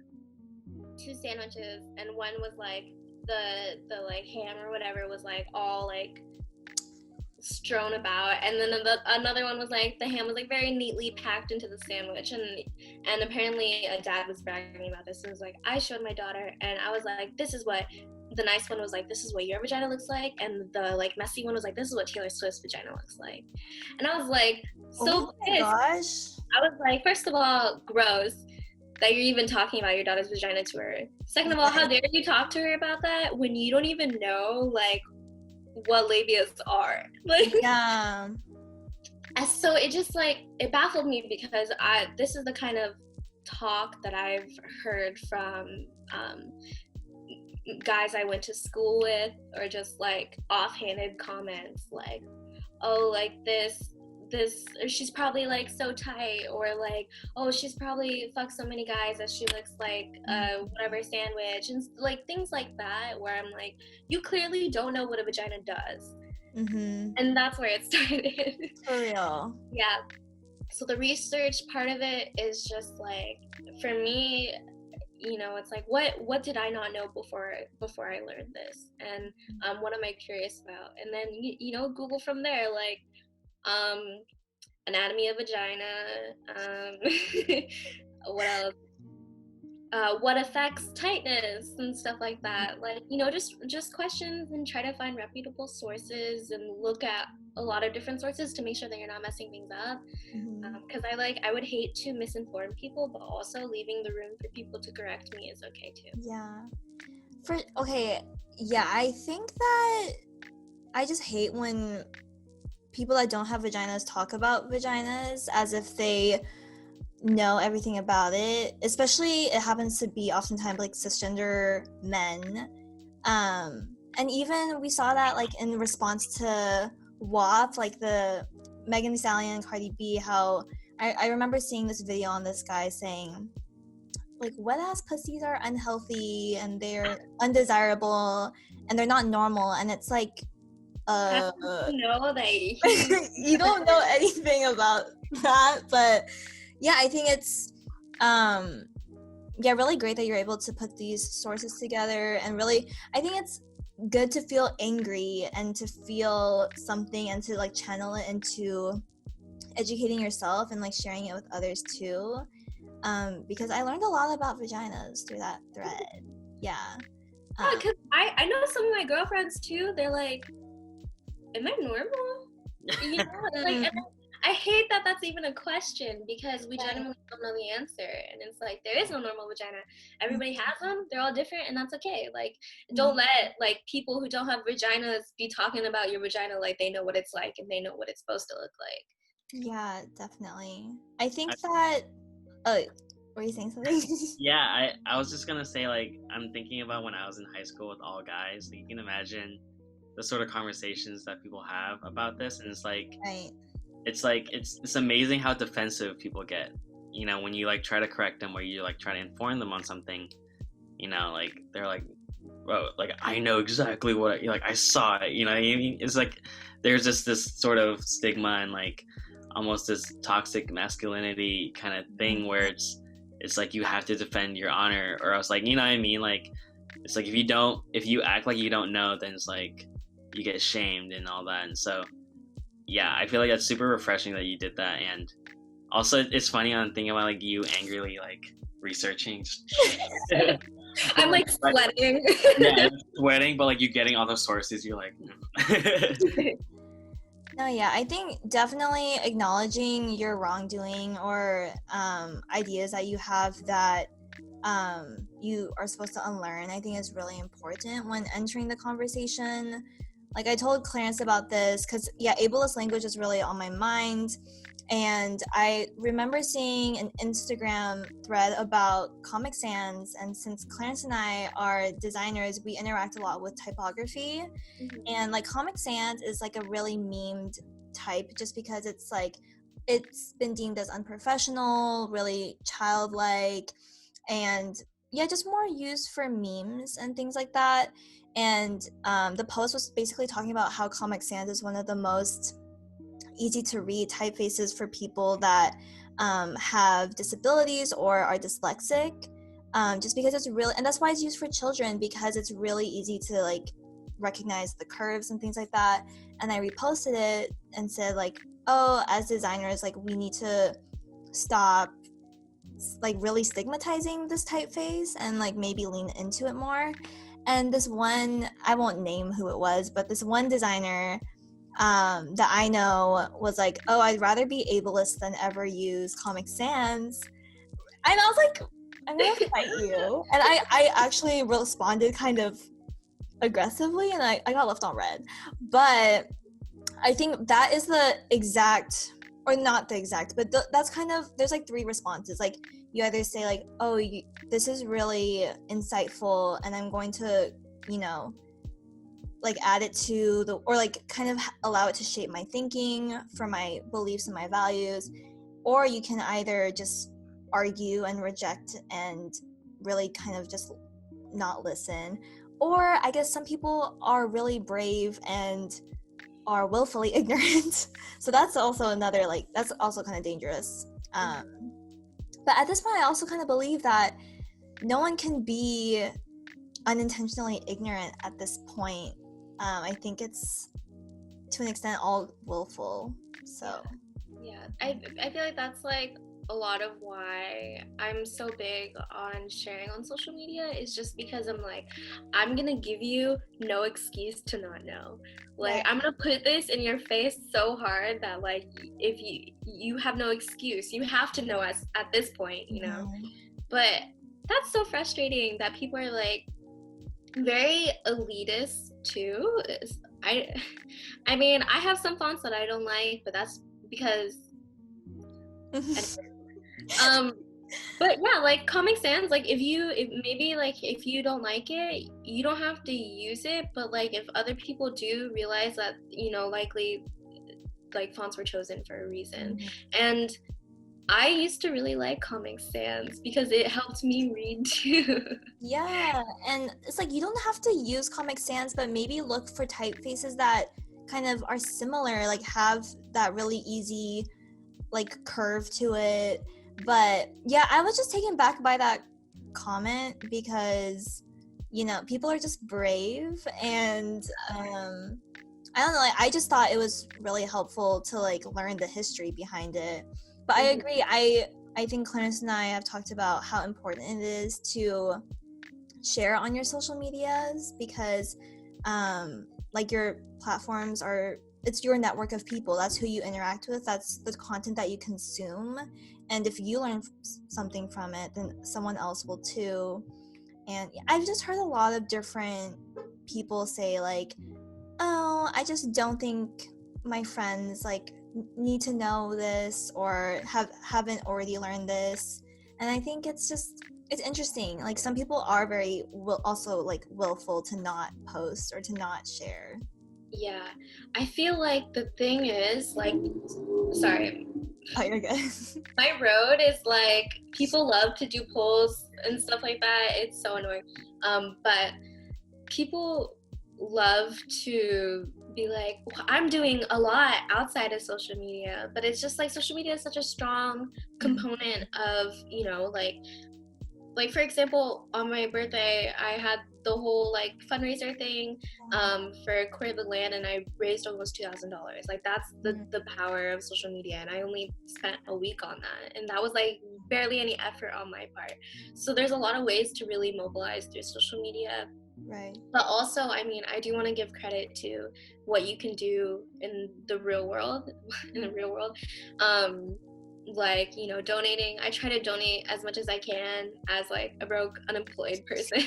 2 sandwiches, and one was like the like ham or whatever was like all like strewn about, and then another one was like the ham was like very neatly packed into the sandwich, and apparently a dad was bragging about this. It was like, I showed my daughter, and I was like, this is what the nice one was like, this is what your vagina looks like, and the like messy one was like, this is what Taylor Swift's vagina looks like. And I was like, so pissed. Gosh. I was like, first of all, gross that you're even talking about your daughter's vagina to her. Second of all, how dare you talk to her about that when you don't even know like what labias are. Like, yeah. And so it just like, it baffled me because this is the kind of talk that I've heard from guys I went to school with, or just like offhanded comments like, oh, like this she's probably like so tight, or like, oh, she's probably fucked so many guys that she looks like whatever sandwich, and like things like that, where I'm like, you clearly don't know what a vagina does. And that's where it started. For real. Yeah. So the research part of it is just like, for me, you know, it's like, what did I not know before I learned this, and what am I curious about? And then you know, Google from there, like anatomy of vagina, what else, what affects tightness and stuff like that, like, you know, just questions, and try to find reputable sources and look at a lot of different sources to make sure that you're not messing things up, because I would hate to misinform people, but also leaving the room for people to correct me is okay too. I think that I just hate when people that don't have vaginas talk about vaginas as if they know everything about it. Especially, it happens to be oftentimes like cisgender men. And even we saw that like in response to WAP, like the Megan Thee Stallion and Cardi B, how I remember seeing this video on this guy saying like, wet ass pussies are unhealthy and they're undesirable and they're not normal. And it's like, know that you don't know anything about that, but yeah, I think it's really great that you're able to put these sources together, and really I think it's good to feel angry and to feel something and to like channel it into educating yourself and like sharing it with others too, because I learned a lot about vaginas through that thread. Because I know some of my girlfriends too, they're like, am I normal? You know, like, and I hate that that's even a question, because we genuinely don't know the answer, and it's like, there is no normal vagina. Everybody has them. They're all different, and that's okay. Like, don't let like people who don't have vaginas be talking about your vagina like they know what it's like and they know what it's supposed to look like. Yeah, definitely. I think that. Were you saying something? Yeah, I was just gonna say, like, I'm thinking about when I was in high school with all guys. Like, you can imagine the sort of conversations that people have about this, and it's like, right. It's like it's amazing how defensive people get, you know, when you like try to correct them or you like try to inform them on something, you know, like they're like, bro, like I know exactly what like I saw it, you know what I mean? It's like there's just this sort of stigma and like almost this toxic masculinity kind of thing where it's like you have to defend your honor, or else, like, you know what I mean, like it's like if you act like you don't know, then it's like you get shamed and all that. And so yeah, I feel like that's super refreshing that you did that. And also it's funny, I'm thinking about like you angrily like researching. I'm like sweating. Yeah, sweating, but like you getting all the sources, you're like No, yeah, I think definitely acknowledging your wrongdoing or ideas that you have that you are supposed to unlearn, I think is really important when entering the conversation. Like, I told Clarence about this because, yeah, ableist language is really on my mind. And I remember seeing an Instagram thread about Comic Sans. And since Clarence and I are designers, we interact a lot with typography. And, like, Comic Sans is, like, a really memed type just because it's, like, it's been deemed as unprofessional, really childlike, and, yeah, just more used for memes and things like that. And the post was basically talking about how Comic Sans is one of the most easy to read typefaces for people that have disabilities or are dyslexic, just because it's really, and that's why it's used for children, because it's really easy to like recognized the curves and things like that, and I reposted it and said like, oh, as designers, like we need to stop like really stigmatizing this typeface and like maybe lean into it more. And this one, I won't name who it was, but this one designer that I know was like, oh, I'd rather be ableist than ever use Comic Sans. And I was like, I'm gonna fight you. And I actually responded kind of aggressively, and I got left on red. But I think that is the exact, or not the exact, but that's kind of, there's like three responses. Like you either say like, oh, this is really insightful and I'm going to, you know, like add it to the, or like kind of allow it to shape my thinking for my beliefs and my values. Or you can either just argue and reject and really kind of just not listen. Or I guess some people are really brave and are willfully ignorant. So that's also another, like, that's also kind of dangerous. But at this point, I also kind of believe that no one can be unintentionally ignorant at this point. I think it's, to an extent, all willful. So yeah, I feel like that's like a lot of why I'm so big on sharing on social media, is just because I'm like, I'm gonna give you no excuse to not know. Like, I'm gonna put this in your face so hard that like, if you have no excuse, you have to know us at this point, you know. But that's so frustrating that people are like very elitist too. I mean, I have some fonts that I don't like, but that's because but yeah, like Comic Sans, like if you don't like it, you don't have to use it. But like if other people do realize that, you know, likely like fonts were chosen for a reason. And I used to really like Comic Sans because it helped me read too. Yeah, and it's like you don't have to use Comic Sans, but maybe look for typefaces that kind of are similar, like have that really easy like curve to it. But yeah, I was just taken back by that comment because, you know, people are just brave, and I don't know, like, I just thought it was really helpful to like learn the history behind it. But I agree, I think Clarence and I have talked about how important it is to share on your social medias, because like your platforms are, it's your network of people. That's who you interact with. That's the content that you consume. And if you learn something from it, then someone else will too. And I've just heard a lot of different people say like, oh, I just don't think my friends like need to know this or haven't already learned this. And I think it's interesting. Like some people are very also like willful to not post or to not share. Yeah, I feel like the thing is like, sorry. Oh, you're good. My road is like, people love to do polls and stuff like that. It's so annoying. But people love to be like, well, I'm doing a lot outside of social media, but it's just like social media is such a strong component of, you know, like for example, on my birthday, I had the whole like fundraiser thing for Queer the Land, and I raised almost $2,000. Like that's the power of social media, and I only spent a week on that, and that was like barely any effort on my part. So there's a lot of ways to really mobilize through social media. Right. But also, I mean, I do want to give credit to what you can do in the real world, like, you know, donating. I try to donate as much as I can as like a broke unemployed person.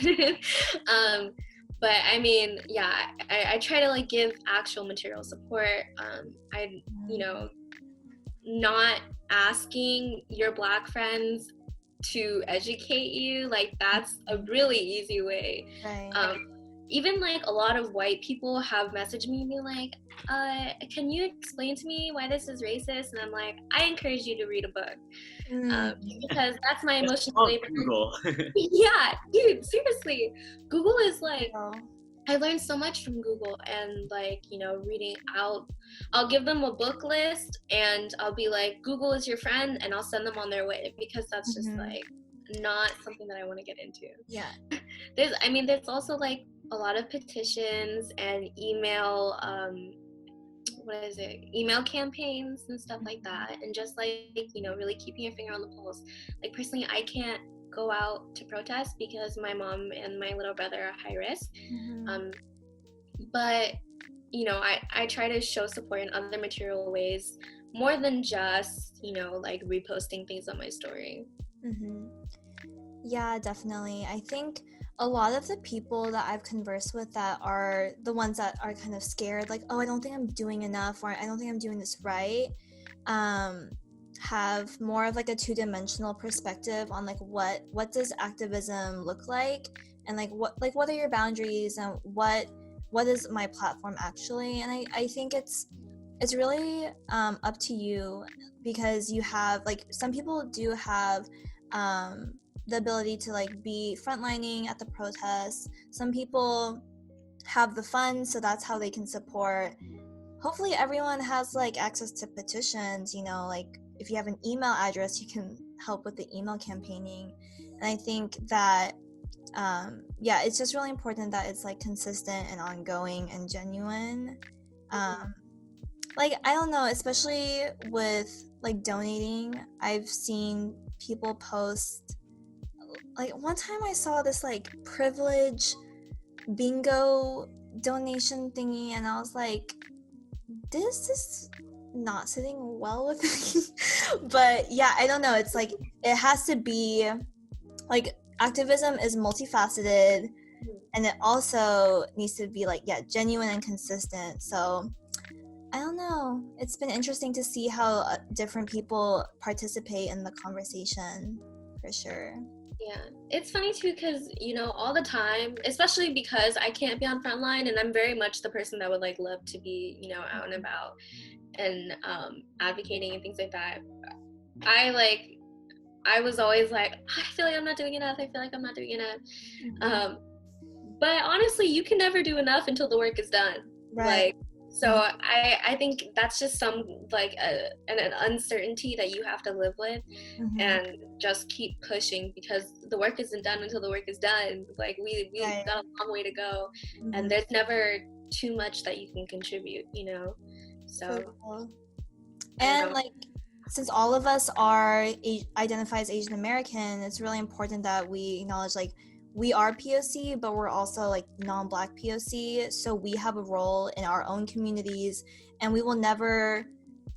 But I mean, yeah, I try to like give actual material support. You know, not asking your Black friends to educate you, like that's a really easy way. Right. Even like a lot of white people have messaged me and be like, can you explain to me why this is racist? And I'm like, I encourage you to read a book, because that's my emotional labor. Google. Yeah, dude, seriously, Google is like, I learned so much from Google, and like, you know, reading out, I'll give them a book list and I'll be like, Google is your friend, and I'll send them on their way, because that's just like not something that I want to get into. Yeah. There's also like a lot of petitions and email email campaigns and stuff like that, and just like, you know, really keeping your finger on the pulse. Like personally, I can't go out to protest because my mom and my little brother are high risk. But you know, I try to show support in other material ways, more than just, you know, like reposting things on my story. Yeah, definitely. I think a lot of the people that I've conversed with that are the ones that are kind of scared, like, oh, I don't think I'm doing enough, or I don't think I'm doing this right, have more of like a two-dimensional perspective on like what does activism look like, and like what are your boundaries, and what is my platform actually. And I think it's really up to you, because you have, like, some people do have the ability to like be frontlining at the protests. Some people have the funds, so that's how they can support. Hopefully everyone has like access to petitions, you know, like if you have an email address, you can help with the email campaigning. And I think that yeah, it's just really important that it's like consistent and ongoing and genuine. Like, I don't know, especially with like donating, I've seen people post, like one time I saw this like privilege bingo donation thingy, and I was like, this is not sitting well with me. But yeah, I don't know, it's like it has to be like, activism is multifaceted, and it also needs to be like, yeah, genuine and consistent. So I don't know, it's been interesting to see how different people participate in the conversation, for sure. Yeah, it's funny too, because, you know, all the time, especially because I can't be on frontline, and I'm very much the person that would like love to be, you know, out and about and advocating and things like that. I was always like, I feel like I'm not doing enough. But honestly, you can never do enough until the work is done. Right. Like, so I think that's just some like an uncertainty that you have to live with, and just keep pushing, because the work isn't done until the work is done. Like we've got a long way to go, and there's never too much that you can contribute, you know. So cool. And like, since all of us are identify as Asian American, it's really important that we acknowledge like we are POC, but we're also like non-Black POC, so we have a role in our own communities, and we will never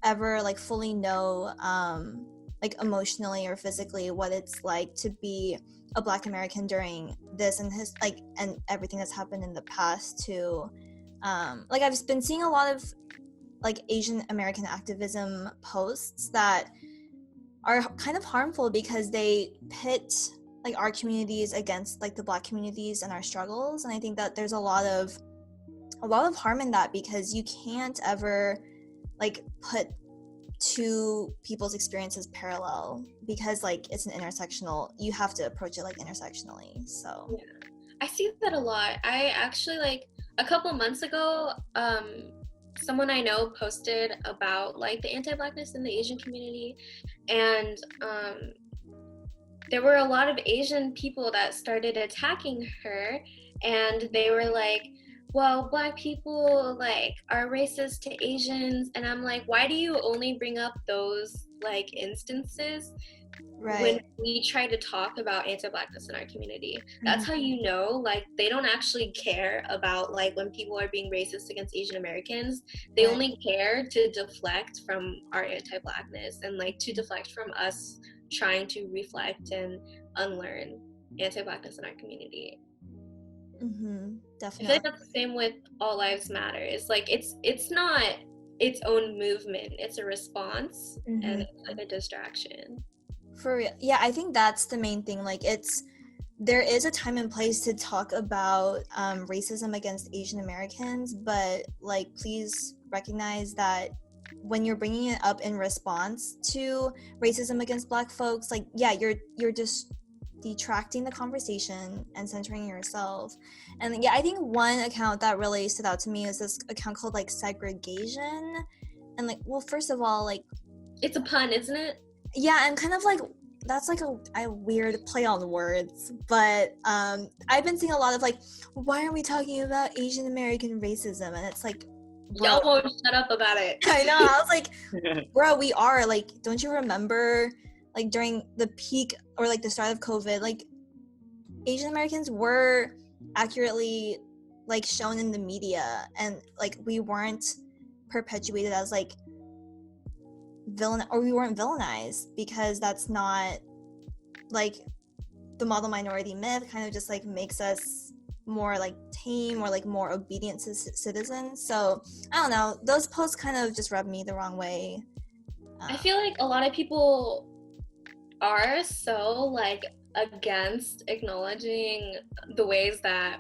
ever like fully know like emotionally or physically what it's like to be a Black American during this and his like and everything that's happened in the past too. Like I've been seeing a lot of like Asian American activism posts that are kind of harmful, because they pit like our communities against like the Black communities and our struggles. And I think that there's a lot of harm in that, because you can't ever like put two people's experiences parallel, because like it's an intersectional, you have to approach it like intersectionally. So yeah, I see that a lot. I actually, like a couple months ago, someone I know posted about like the anti-Blackness in the Asian community, and there were a lot of Asian people that started attacking her, and they were like, well, Black people like are racist to Asians. And I'm like, why do you only bring up those like instances when we try to talk about anti-Blackness in our community? That's how you know, like, they don't actually care about like when people are being racist against Asian Americans. They only care to deflect from our anti-Blackness, and like to deflect from us trying to reflect and unlearn anti-Blackness in our community. Definitely. I feel like that's the same with All Lives Matter. It's like it's not its own movement, it's a response, and it's like a distraction. For real. Yeah, I think that's the main thing. Like, there is a time and place to talk about racism against Asian Americans, but like, please recognize that when you're bringing it up in response to racism against Black folks, like, yeah, you're just detracting the conversation and centering yourself. And yeah, I think one account that really stood out to me is this account called like Segregation. And like, well, first of all, like, it's a pun, isn't it? Yeah, and kind of like, that's like a weird play on words, but I've been seeing a lot of like, why aren't we talking about Asian American racism? And it's like, bro, Y'all won't shut up about it. I know. I was like, bro, we are like, don't you remember like during the peak or like the start of COVID, like Asian Americans were accurately like shown in the media, and like we weren't perpetuated as like villain, or we weren't villainized, because that's not like the model minority myth kind of just like makes us more like tame or like more obedient citizens. So I don't know, those posts kind of just rub me the wrong way. I feel like a lot of people are so like against acknowledging the ways that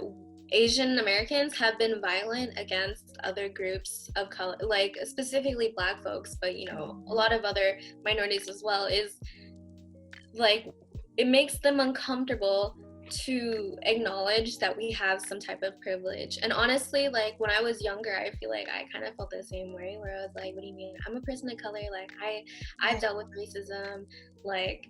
Asian Americans have been violent against other groups of color, like specifically Black folks, but you know, a lot of other minorities as well, is like it makes them uncomfortable to acknowledge that we have some type of privilege. And honestly, like when I was younger, I feel like I kind of felt the same way, where I was like, what do you mean? I'm a person of color, like I've dealt with racism, like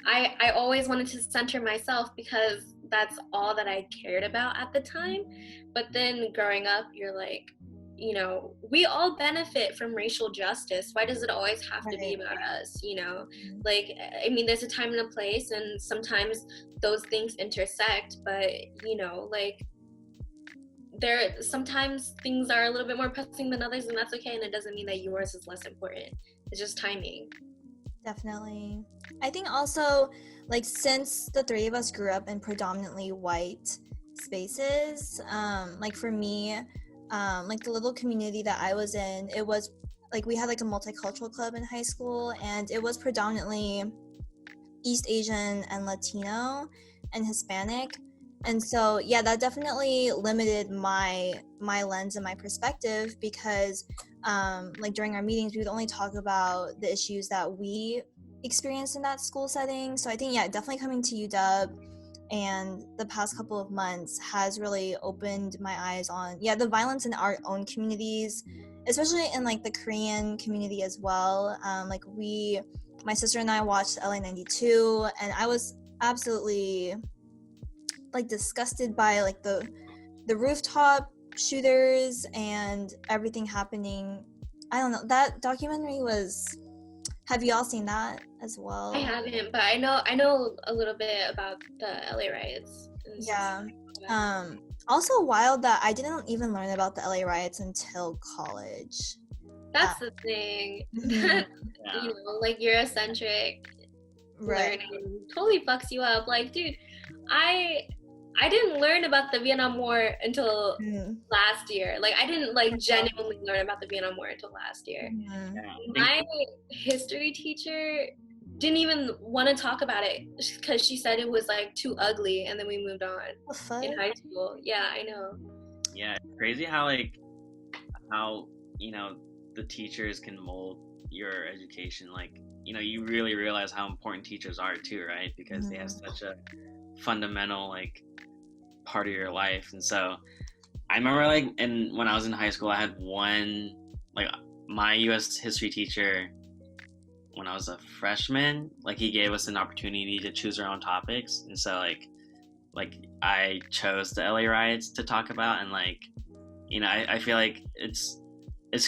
I always wanted to center myself because that's all that I cared about at the time. But then growing up, you're like, you know, we all benefit from racial justice. Why does it always have to be about us? You know, like, I mean, there's a time and a place, and sometimes those things intersect, but you know, like sometimes things are a little bit more pressing than others, and that's okay. And it doesn't mean that yours is less important. It's just timing. Definitely. I think also, like, since the three of us grew up in predominantly white spaces, like for me, like the little community that I was in, it was like we had like a multicultural club in high school, and it was predominantly East Asian and Latino and Hispanic. And so yeah, that definitely limited my lens and my perspective, because like during our meetings we would only talk about the issues that we experienced in that school setting. So I think yeah, definitely coming to UW and the past couple of months has really opened my eyes on the violence in our own communities, especially in like the Korean community as well. Like my sister and I watched LA 92, and I was absolutely like disgusted by like the rooftop shooters and everything happening. I don't know, that documentary was, have you all seen that as well? I haven't, but I know a little bit about the LA riots. Yeah. Also wild that I didn't even learn about the LA riots until college. That's the thing. You know, like Eurocentric learning totally fucks you up. Like, dude, I didn't learn about the Vietnam War until last year. Like, I didn't like genuinely learn about the Vietnam War until last year. My history teacher didn't even want to talk about it because she said it was like too ugly, and then we moved on in high school. Yeah, I know. Yeah, it's crazy how you know the teachers can mold your education. Like, you know, you really realize how important teachers are too, right? Because they have such a fundamental like part of your life. And so I remember like when I was in high school, I had one, like my US history teacher when I was a freshman, like he gave us an opportunity to choose our own topics. And so like I chose the LA riots to talk about, and like, you know, I feel like it's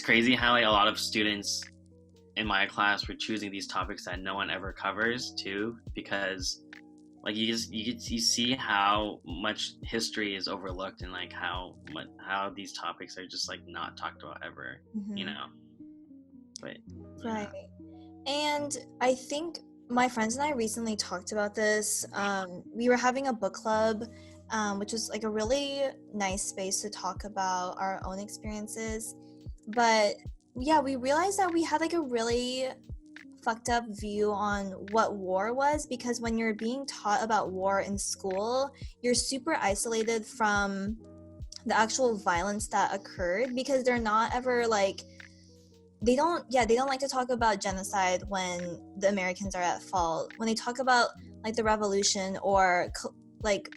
crazy how like a lot of students in my class were choosing these topics that no one ever covers too, because like you see how much history is overlooked, and like how these topics are just like not talked about ever, you know. But right. And I think my friends and I recently talked about this. We were having a book club, which was like a really nice space to talk about our own experiences. But yeah, we realized that we had like a really fucked up view on what war was, because when you're being taught about war in school, you're super isolated from the actual violence that occurred, because they're not ever like, they don't like to talk about genocide when the Americans are at fault. When they talk about like the revolution or like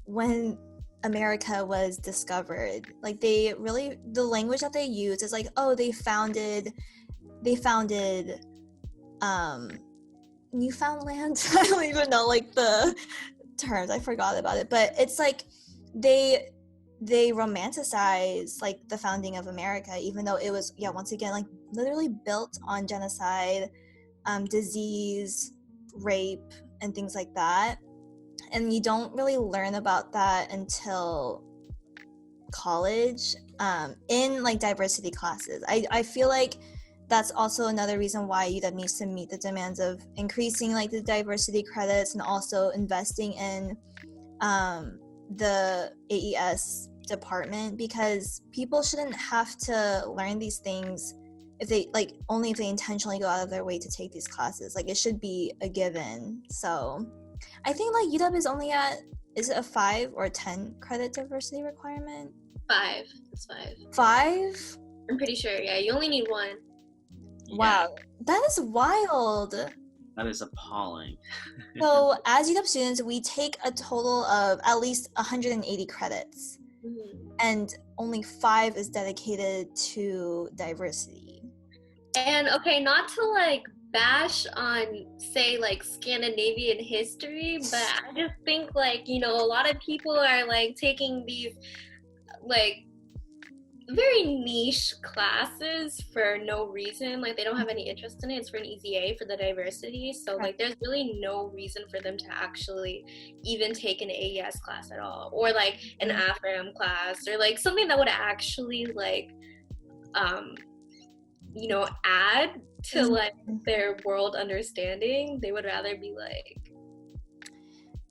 when America was discovered, like they really, the language that they use is like, oh, they founded Newfoundland. I don't even know like the terms. I forgot about it, but it's like they romanticize like the founding of America, even though it was once again like literally built on genocide, disease, rape, and things like that. And you don't really learn about that until college, in like diversity classes. I feel like that's also another reason why UW needs to meet the demands of increasing like the diversity credits and also investing in the AES department, because people shouldn't have to learn these things if they like only if they intentionally go out of their way to take these classes. Like it should be a given. So I think like UW is only at, is it a 5 or 10 credit diversity requirement? 5. It's 5. 5? I'm pretty sure. Yeah, you only need 1. Wow, that is wild. That is appalling. So as UW students, we take a total of at least 180 credits, and only 5 is dedicated to diversity. And okay, not to like bash on say like Scandinavian history, but I just think like, you know, a lot of people are like taking these like very niche classes for no reason. Like they don't have any interest in it. It's for an easy A for the diversity. So like there's really no reason for them to actually even take an AES class at all, or like an AFRAM class, or like something that would actually like you know, add to like their world understanding. They would rather be like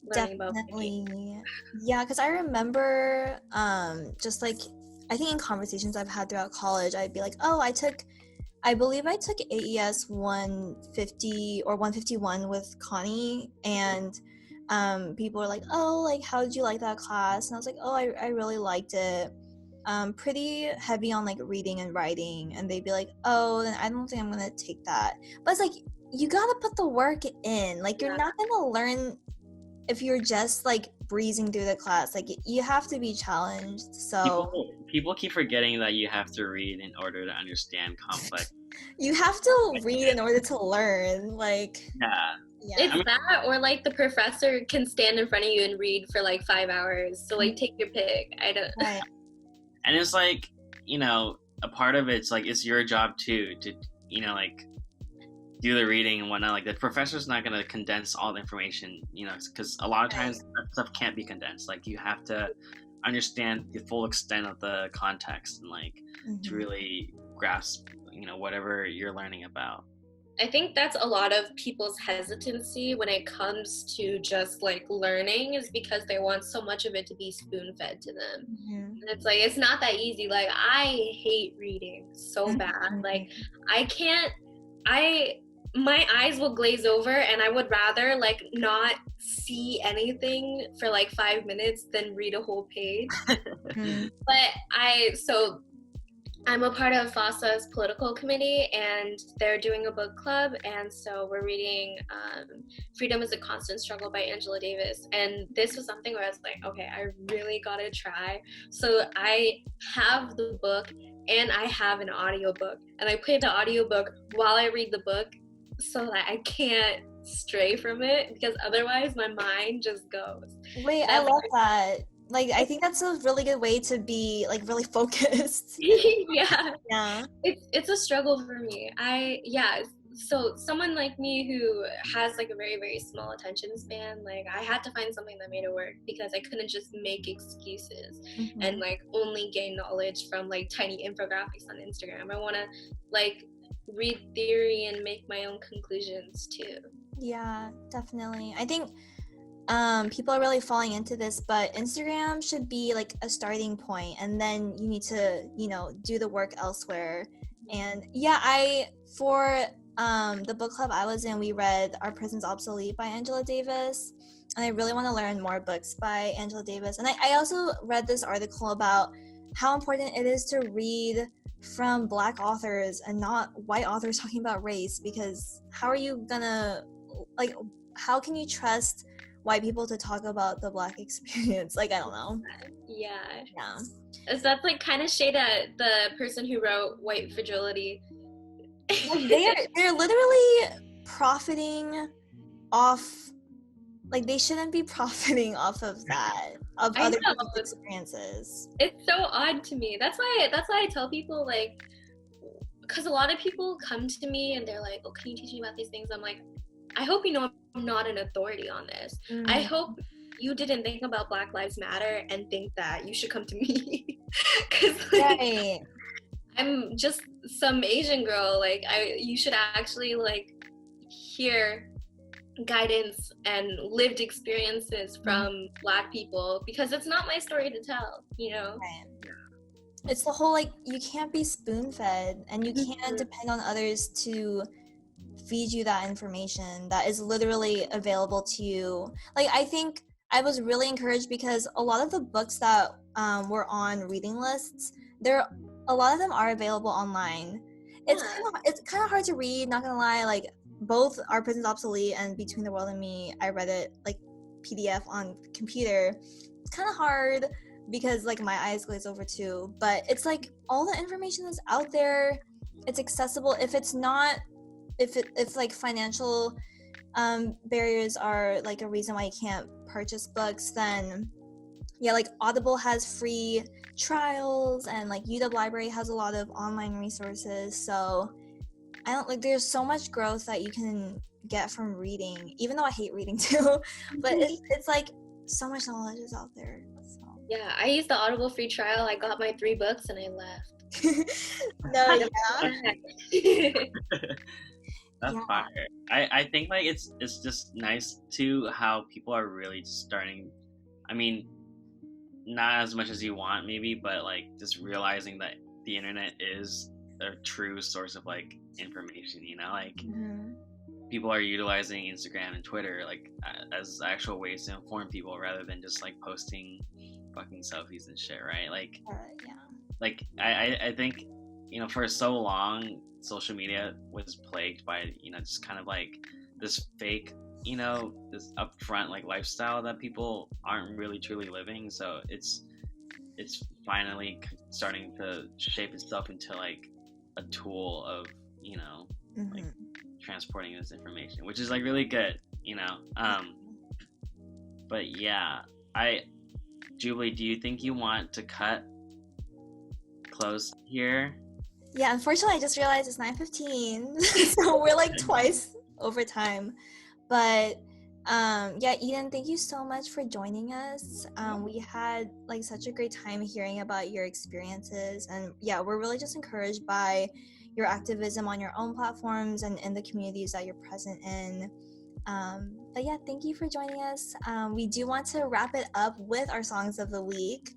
learning Definitely. about Yeah, because I remember just like I think in conversations I've had throughout college, I'd be like, oh, I believe I took AES 150 or 151 with Connie, and people were like, oh, like how did you like that class? And I was like, oh, I really liked it. Pretty heavy on like reading and writing, and they'd be like, oh, then I don't think I'm gonna take that. But it's like you gotta put the work in. Like you're not gonna learn if you're just like breezing through the class. Like you have to be challenged. So people keep forgetting that you have to read in order to understand complex. You have to read in order to learn. Like It's that, or like the professor can stand in front of you and read for like 5 hours. So like take your pick. I don't. Right. And it's like, you know, a part of it's like it's your job too to, you know, like do the reading and whatnot. Like the professor's not going to condense all the information, you know, because a lot of times that stuff can't be condensed. Like you have to understand the full extent of the context and like to really grasp, you know, whatever you're learning about. I think that's a lot of people's hesitancy when it comes to just like learning, is because they want so much of it to be spoon-fed to them. And it's like, it's not that easy. Like I hate reading so bad. Like my eyes will glaze over, and I would rather like not see anything for like 5 minutes than read a whole page. But I'm a part of FASA's political committee, and they're doing a book club, and so we're reading Freedom is a Constant Struggle by Angela Davis. And this was something where I was like, okay, I really gotta try. So I have the book and I have an audiobook, and I play the audiobook while I read the book so that I can't stray from it, because otherwise my mind just goes. Wait, I love that. Like, I think that's a really good way to be, like, really focused. Yeah. It's a struggle for me. So someone like me who has, like, a very, very small attention span, like, I had to find something that made it work, because I couldn't just make excuses and, like, only gain knowledge from, like, tiny infographics on Instagram. I want to, like, read theory and make my own conclusions, too. Yeah, definitely. I think people are really falling into this, but Instagram should be like a starting point, and then you need to, you know, do the work elsewhere. And for the book club I was in, we read Our Prison's Obsolete by Angela Davis, and I really want to learn more books by Angela Davis. And I also read this article about how important it is to read from Black authors and not white authors talking about race, because how are you gonna, like, how can you trust white people to talk about the Black experience? Like, I don't know. Yeah. Is that like kind of shade at the person who wrote White Fragility? Like, they're literally profiting off, like they shouldn't be profiting off of that, of other people's experiences. It's so odd to me. That's why I tell people, like, because a lot of people come to me and they're like, oh, can you teach me about these things? I'm like, I hope you know I'm not an authority on this. I hope you didn't think about Black Lives Matter and think that you should come to me. Because Right. I'm just some Asian girl. Like, you should actually, like, hear guidance and lived experiences from Black people, because it's not my story to tell, you know? Right. It's the whole, like, you can't be spoon-fed, and you can't depend on others to feed you that information that is literally available to you. Like, I think I was really encouraged because a lot of the books that were on reading lists, a lot of them are available online. It's kind of hard to read, not gonna lie. Like, both Our Prison's Obsolete and Between the World and Me, I read it like PDF on computer. It's kind of hard because like my eyes glaze over too, but it's like all the information is out there. It's accessible. If it's not, if like financial barriers are like a reason why you can't purchase books, then yeah, like Audible has free trials, and like UW Library has a lot of online resources. So I don't like, there's so much growth that you can get from reading, even though I hate reading too, but it's like so much knowledge is out there. So. Yeah, I used the Audible free trial. I got my 3 books and I left. No, yeah. That's fire. I think like it's just nice too how people are really just starting, I mean, not as much as you want maybe, but like just realizing that the internet is a true source of like information, you know, like people are utilizing Instagram and Twitter like as actual ways to inform people rather than just like posting fucking selfies and shit, right? Like like I think, you know, for so long social media was plagued by, you know, just kind of like this fake, you know, this upfront like lifestyle that people aren't really truly living. So it's finally starting to shape itself into like a tool of, you know, like transporting this information, which is like really good, you know. But yeah, Jubilee, do you think you want to cut close here? Yeah, unfortunately I just realized it's 9:15, so we're like twice over time. But yeah, Eden, thank you so much for joining us. We had like such a great time hearing about your experiences, and yeah, we're really just encouraged by your activism on your own platforms and in the communities that you're present in. But yeah, thank you for joining us. We do want to wrap it up with our songs of the week.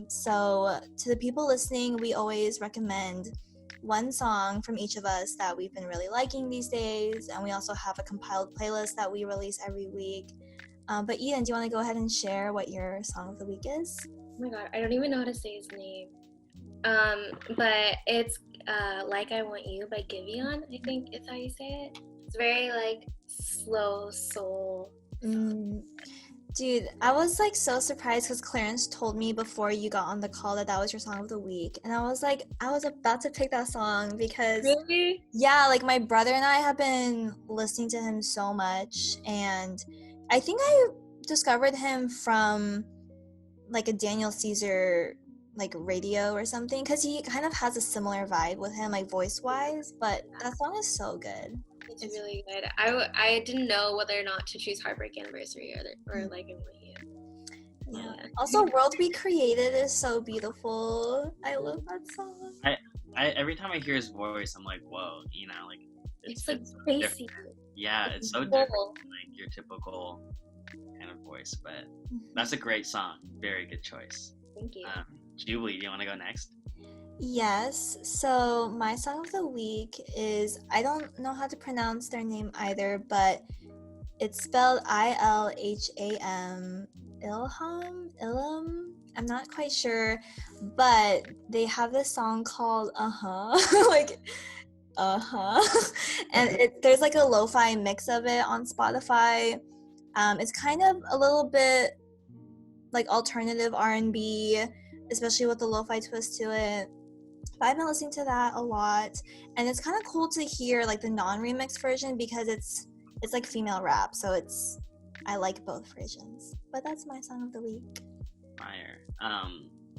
So to the people listening, we always recommend one song from each of us that we've been really liking these days, and we also have a compiled playlist that we release every week. But Eden, do you want to go ahead and share what your song of the week is? Oh my god, I don't even know how to say his name. But it's Like I Want You by Giveon, I think is how you say it. It's very like slow soul. Dude, I was like so surprised because Clarence told me before you got on the call that was your song of the week, and I was like, I was about to pick that song because really, yeah, like my brother and I have been listening to him so much, and I think I discovered him from like a Daniel Caesar like radio or something, because he kind of has a similar vibe with him, like voice wise, but that song is so good. It's really good. I didn't know whether or not to choose Heartbreak Anniversary or Like I Want You. Yeah. Also, World We Created is so beautiful. I love that song. I every time I hear his voice, I'm like, whoa, you know, like it's like so crazy. Yeah, it's so different from like your typical kind of voice, but that's a great song. Very good choice. Thank you. Jubilee, do you want to go next? Yes, so my song of the week is, I don't know how to pronounce their name either, but it's spelled Ilham, Ilham, I'm not quite sure, but they have this song called like and there's like a lo-fi mix of it on Spotify. It's kind of a little bit like alternative R&B, especially with the lo-fi twist to it. But I've been listening to that a lot, and it's kind of cool to hear like the non-remix version because it's it's like female rap, so I like both versions. But that's my song of the week. Fire.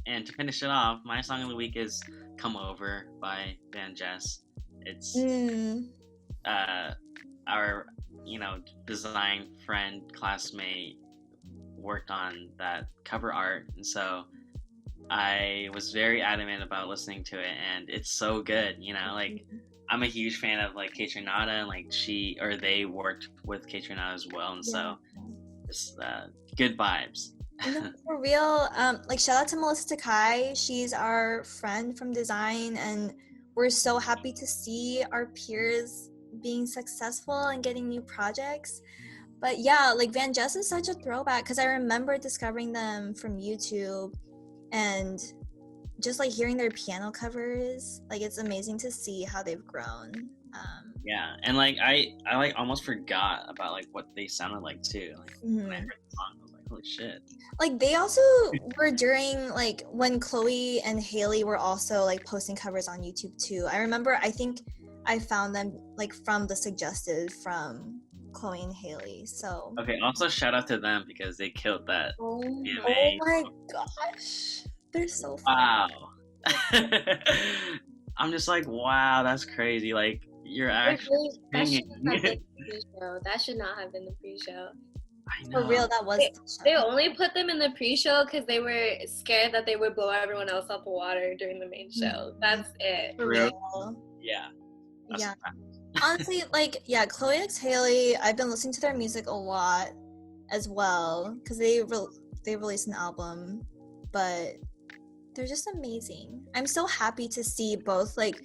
And to finish it off, my song of the week is "Come Over" by Van Jess. It's our design friend, classmate worked on that cover art, and so I was very adamant about listening to it, and it's so good. Like I'm a huge fan of like Kate Renata, and like they worked with Kate Renata as well, and so it's good vibes. No, for real. Like shout out to Melissa Takai. She's our friend from design, and we're so happy to see our peers being successful and getting new projects. But yeah, like Van Jess is such a throwback because I remember discovering them from YouTube and just like hearing their piano covers. Like it's amazing to see how they've grown. Yeah, and like I like almost forgot about like what they sounded like too. Like when I heard the song, I was like, holy shit. Like they also were during like when Chloe and Haley were also like posting covers on YouTube too. I remember, I think I found them like from the suggested from Chloe and Haley. So okay, also shout out to them because they killed that. Oh my gosh, they're so fun. Wow. I'm just like, wow, that's crazy. Like you're actually singing. That should not have been the pre-show. I know. For real, that was they only put them in the pre-show because they were scared that they would blow everyone else out the water during the main show. That's it. For real. Yeah. Yeah. Honestly, like, yeah, Chloe X Haley, I've been listening to their music a lot as well because they released an album, but they're just amazing. I'm so happy to see both like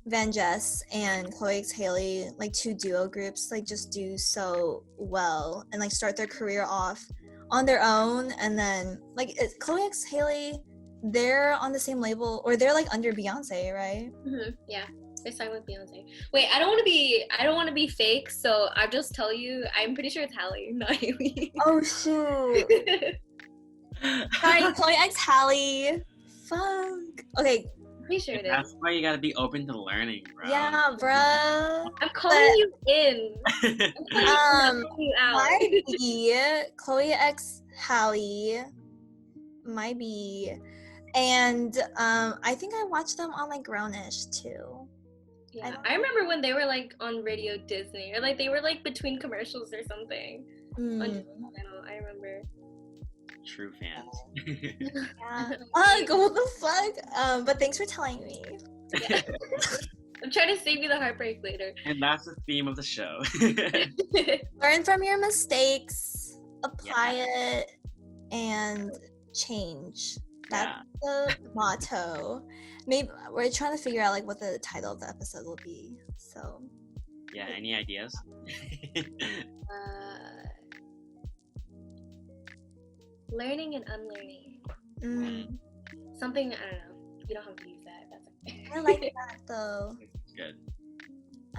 Van Jess and Chloe X Haley, like two duo groups, like just do so well and like start their career off on their own, and then like Chloe X Haley, they're on the same label, or they're like under Beyonce, right? Mm-hmm. Yeah. They signed with Beyonce. Wait, I don't want to be fake, so I'll just tell you, I'm pretty sure it's Hallie, not Haley. Oh shoot. Sorry, Chloe X Hallie. Fuck. Okay. Pretty sure it is. That's why you gotta be open to learning, bro. Yeah, bruh. I'm calling you in. I'm calling you out. Might be Chloe X Hallie. Might be. And I think I watched them on like Grownish too. Yeah, I remember when they were like on Radio Disney, or like they were like between commercials or something. On Disney Channel, I remember. True fans. Yeah. What the fuck? But thanks for telling me. Yeah. I'm trying to save you the heartbreak later. And that's the theme of the show. Learn from your mistakes, apply it, and change. That's the motto. Maybe we're trying to figure out like what the title of the episode will be. So yeah, any ideas? Learning and unlearning. Something, I don't know. You don't have to use that. That's okay. I like that though. Good.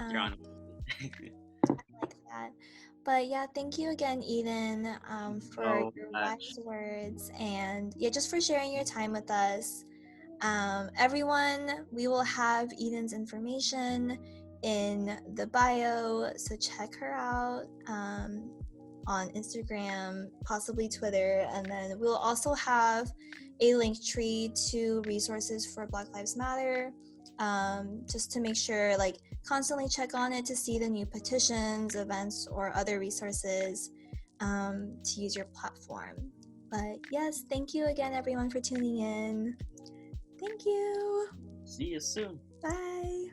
You're on. I like that. But yeah, thank you again, Eden, for your wise words, and yeah, just for sharing your time with us. Everyone, we will have Eden's information in the bio, so check her out on Instagram, possibly Twitter, and then we'll also have a link tree to resources for Black Lives Matter, just to make sure, like, constantly check on it to see the new petitions, events, or other resources to use your platform. But yes, thank you again, everyone, for tuning in. Thank you. See you soon. Bye.